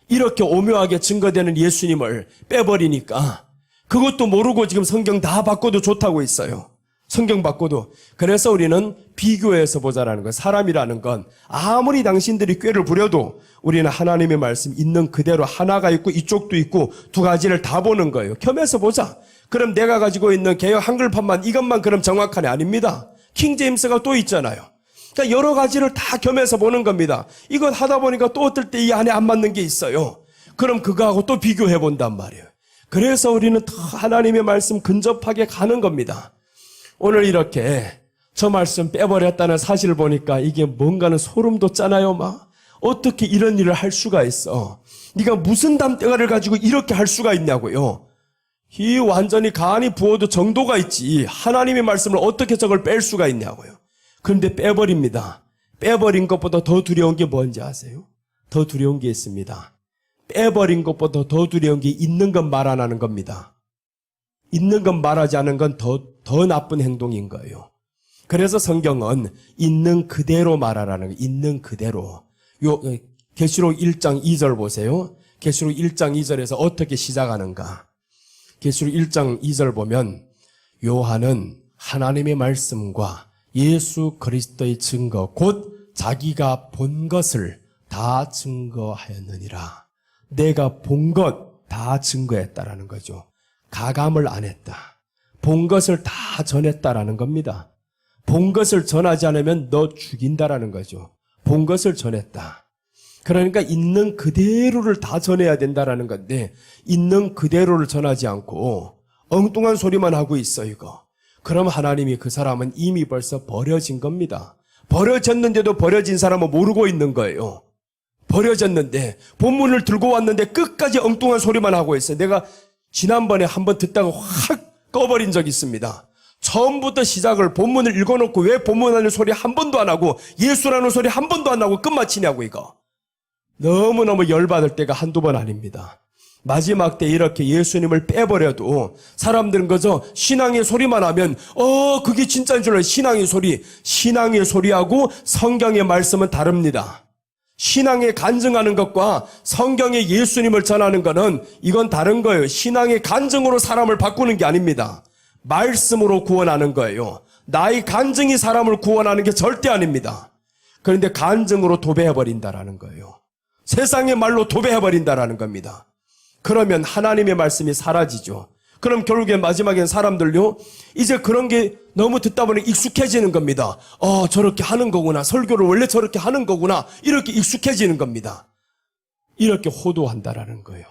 이렇게 오묘하게 증거되는 예수님을 빼버리니까 그것도 모르고 지금 성경 다 바꿔도 좋다고 있어요. 성경 바꿔도. 그래서 우리는 비교해서 보자라는 거예요. 사람이라는 건 아무리 당신들이 꾀를 부려도 우리는 하나님의 말씀 있는 그대로 하나가 있고 이쪽도 있고 두 가지를 다 보는 거예요. 겸해서 보자. 그럼 내가 가지고 있는 개역 한글판만 이것만 그럼 정확하냐? 아닙니다. 킹제임스가 또 있잖아요. 그러니까 여러 가지를 다 겸해서 보는 겁니다. 이것 하다 보니까 또 어떨 때 이 안에 안 맞는 게 있어요. 그럼 그거하고 또 비교해 본단 말이에요. 그래서 우리는 더 하나님의 말씀 근접하게 가는 겁니다. 오늘 이렇게 저 말씀 빼버렸다는 사실을 보니까 이게 뭔가는 소름 돋잖아요. 막 어떻게 이런 일을 할 수가 있어. 네가 무슨 담대가를 가지고 이렇게 할 수가 있냐고요. 이 완전히 간이 부어도 정도가 있지 하나님의 말씀을 어떻게 저걸 뺄 수가 있냐고요. 그런데 빼버립니다. 빼버린 것보다 더 두려운 게 뭔지 아세요? 더 두려운 게 있습니다. 빼버린 것보다 더 두려운 게 있는 건 말 안 하는 겁니다. 있는 건 말하지 않은 건 더 나쁜 행동인 거예요. 그래서 성경은 있는 그대로 말하라는 거예요. 있는 그대로. 계시록 1장 2절 보세요. 계시록 1장 2절에서 어떻게 시작하는가. 계시록 1장 2절 보면 요한은 하나님의 말씀과 예수 그리스도의 증거 곧 자기가 본 것을 다 증거하였느니라. 내가 본 것 다 증거했다라는 거죠. 가감을 안 했다. 본 것을 다 전했다라는 겁니다. 본 것을 전하지 않으면 너 죽인다라는 거죠. 본 것을 전했다. 그러니까 있는 그대로를 다 전해야 된다라는 건데 있는 그대로를 전하지 않고 엉뚱한 소리만 하고 있어 이거. 그럼 하나님이 그 사람은 이미 벌써 버려진 겁니다. 버려졌는데도 버려진 사람은 모르고 있는 거예요. 버려졌는데 본문을 들고 왔는데 끝까지 엉뚱한 소리만 하고 있어요. 내가 지난번에 한번 듣다가 확 꺼버린 적이 있습니다. 처음부터 시작을 본문을 읽어놓고 왜 본문하는 소리 한 번도 안 하고 예수라는 소리 한 번도 안 하고 끝마치냐고 이거. 너무너무 열받을 때가 한두 번 아닙니다. 마지막 때 이렇게 예수님을 빼버려도 사람들은 그저 신앙의 소리만 하면 그게 진짜인 줄 알아요. 신앙의 소리. 신앙의 소리하고 성경의 말씀은 다릅니다. 신앙에 간증하는 것과 성경의 예수님을 전하는 것은 이건 다른 거예요. 신앙의 간증으로 사람을 바꾸는 게 아닙니다. 말씀으로 구원하는 거예요. 나의 간증이 사람을 구원하는 게 절대 아닙니다. 그런데 간증으로 도배해버린다라는 거예요. 세상의 말로 도배해버린다라는 겁니다. 그러면 하나님의 말씀이 사라지죠. 그럼 결국엔 마지막엔 사람들요, 이제 그런 게 너무 듣다 보니 익숙해지는 겁니다. 저렇게 하는 거구나. 설교를 원래 저렇게 하는 거구나. 이렇게 익숙해지는 겁니다. 이렇게 호도한다라는 거예요.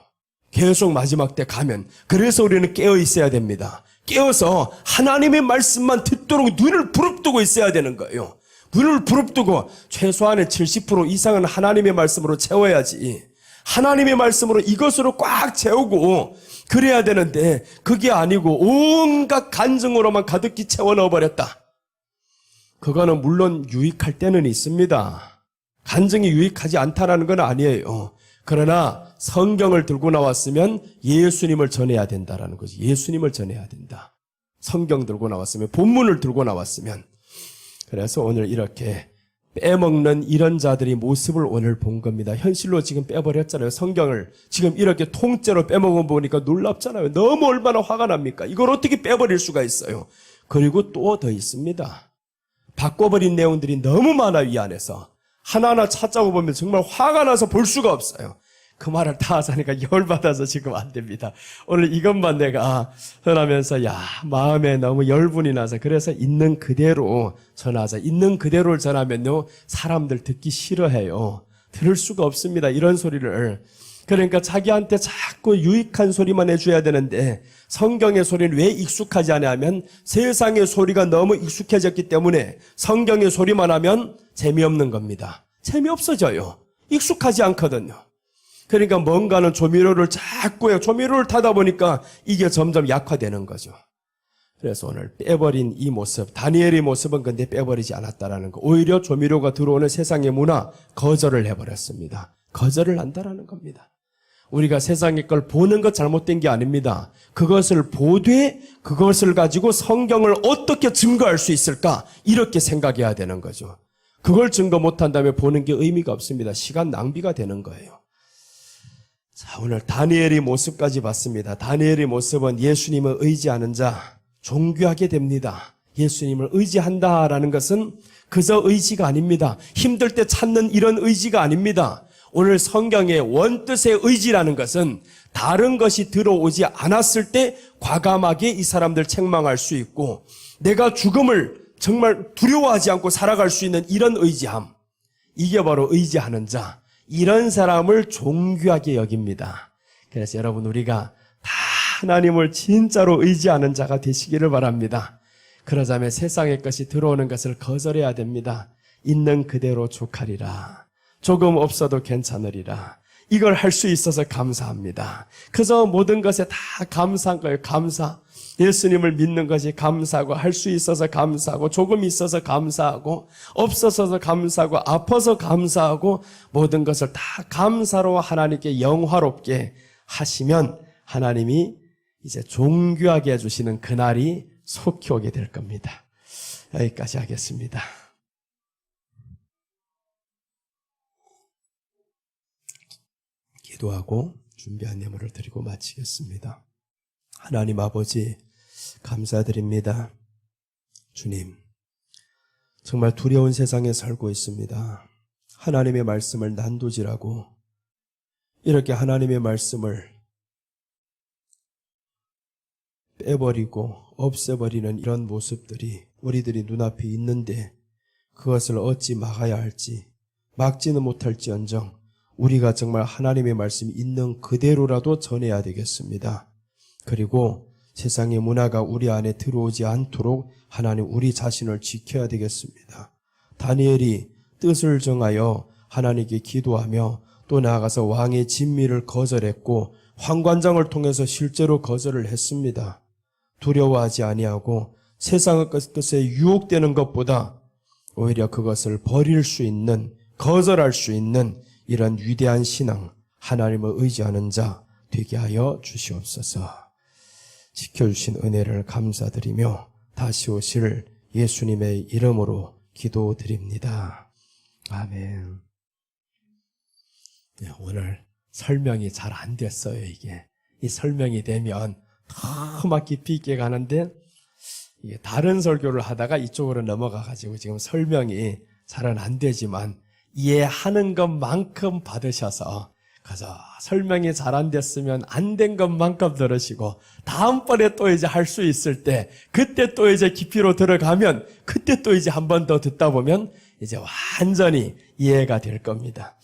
계속 마지막 때 가면. 그래서 우리는 깨어 있어야 됩니다. 깨어서 하나님의 말씀만 듣도록 눈을 부릅뜨고 있어야 되는 거예요. 눈을 부릅뜨고 최소한의 70% 이상은 하나님의 말씀으로 채워야지. 하나님의 말씀으로 이것으로 꽉 채우고 그래야 되는데 그게 아니고 온갖 간증으로만 가득히 채워 넣어버렸다. 그거는 물론 유익할 때는 있습니다. 간증이 유익하지 않다는 건 아니에요. 그러나 성경을 들고 나왔으면 예수님을 전해야 된다라는 거지. 예수님을 전해야 된다. 성경 들고 나왔으면, 본문을 들고 나왔으면. 그래서 오늘 이렇게 빼먹는 이런 자들의 모습을 오늘 본 겁니다. 현실로 지금 빼버렸잖아요. 성경을 지금 이렇게 통째로 빼먹어 보니까 놀랍잖아요. 너무 얼마나 화가 납니까? 이걸 어떻게 빼버릴 수가 있어요? 그리고 또 더 있습니다. 바꿔버린 내용들이 너무 많아요. 이 안에서. 하나하나 찾자고 보면 정말 화가 나서 볼 수가 없어요. 그 말을 다 하자니까 열받아서 지금 안 됩니다. 오늘 이것만 내가 전하면서 마음에 너무 열분이 나서 그래서 있는 그대로 전하자. 있는 그대로를 전하면요 사람들 듣기 싫어해요. 들을 수가 없습니다. 이런 소리를. 그러니까 자기한테 자꾸 유익한 소리만 해줘야 되는데 성경의 소리는 왜 익숙하지 않냐면 세상의 소리가 너무 익숙해졌기 때문에 성경의 소리만 하면 재미없는 겁니다. 재미없어져요. 익숙하지 않거든요. 그러니까 뭔가는 조미료를 자꾸 해요. 조미료를 타다 보니까 이게 점점 약화되는 거죠. 그래서 오늘 빼버린 이 모습, 다니엘의 모습은 근데 빼버리지 않았다라는 거. 오히려 조미료가 들어오는 세상의 문화 거절을 해버렸습니다. 거절을 한다라는 겁니다. 우리가 세상의 걸 보는 것 잘못된 게 아닙니다. 그것을 보되 그것을 가지고 성경을 어떻게 증거할 수 있을까? 이렇게 생각해야 되는 거죠. 그걸 증거 못한다면 보는 게 의미가 없습니다. 시간 낭비가 되는 거예요. 자, 오늘 다니엘의 모습까지 봤습니다. 다니엘의 모습은 예수님을 의지하는 자, 존귀하게 됩니다. 예수님을 의지한다라는 것은 그저 의지가 아닙니다. 힘들 때 찾는 이런 의지가 아닙니다. 오늘 성경의 원뜻의 의지라는 것은 다른 것이 들어오지 않았을 때 과감하게 이 사람들 책망할 수 있고 내가 죽음을 정말 두려워하지 않고 살아갈 수 있는 이런 의지함. 이게 바로 의지하는 자. 이런 사람을 존귀하게 여깁니다. 그래서 여러분 우리가 다 하나님을 진짜로 의지하는 자가 되시기를 바랍니다. 그러자면 세상의 것이 들어오는 것을 거절해야 됩니다. 있는 그대로 족하리라. 조금 없어도 괜찮으리라. 이걸 할 수 있어서 감사합니다. 그저 모든 것에 다 감사한 거예요. 감사. 예수님을 믿는 것이 감사하고 할 수 있어서 감사하고 조금 있어서 감사하고 없어서 감사하고 아파서 감사하고 모든 것을 다 감사로 하나님께 영화롭게 하시면 하나님이 이제 존귀하게 해주시는 그날이 속히 오게 될 겁니다. 여기까지 하겠습니다. 기도하고 준비한 예물을 드리고 마치겠습니다. 하나님 아버지 감사드립니다. 주님, 정말 두려운 세상에 살고 있습니다. 하나님의 말씀을 난도질하고 이렇게 하나님의 말씀을 빼버리고 없애버리는 이런 모습들이 우리들이 눈앞에 있는데 그것을 어찌 막아야 할지 막지는 못할지언정 우리가 정말 하나님의 말씀이 있는 그대로라도 전해야 되겠습니다. 그리고 세상의 문화가 우리 안에 들어오지 않도록 하나님 우리 자신을 지켜야 되겠습니다. 다니엘이 뜻을 정하여 하나님께 기도하며 또 나아가서 왕의 진미를 거절했고 환관장을 통해서 실제로 거절을 했습니다. 두려워하지 아니하고 세상의 것에 유혹되는 것보다 오히려 그것을 버릴 수 있는, 거절할 수 있는 이런 위대한 신앙, 하나님을 의지하는 자 되게 하여 주시옵소서. 지켜주신 은혜를 감사드리며 다시 오실 예수님의 이름으로 기도드립니다. 아멘. 네, 오늘 설명이 잘 안 됐어요, 이게. 이 설명이 되면 더 막 깊이 있게 가는데 이게 다른 설교를 하다가 이쪽으로 넘어가가지고 지금 설명이 잘은 안 되지만 이해하는 것만큼 받으셔서 그래서 설명이 잘 안 됐으면 안 된 것만큼 들으시고 다음번에 또 이제 할 수 있을 때 그때 또 이제 깊이로 들어가면 그때 또 이제 한 번 더 듣다 보면 이제 완전히 이해가 될 겁니다.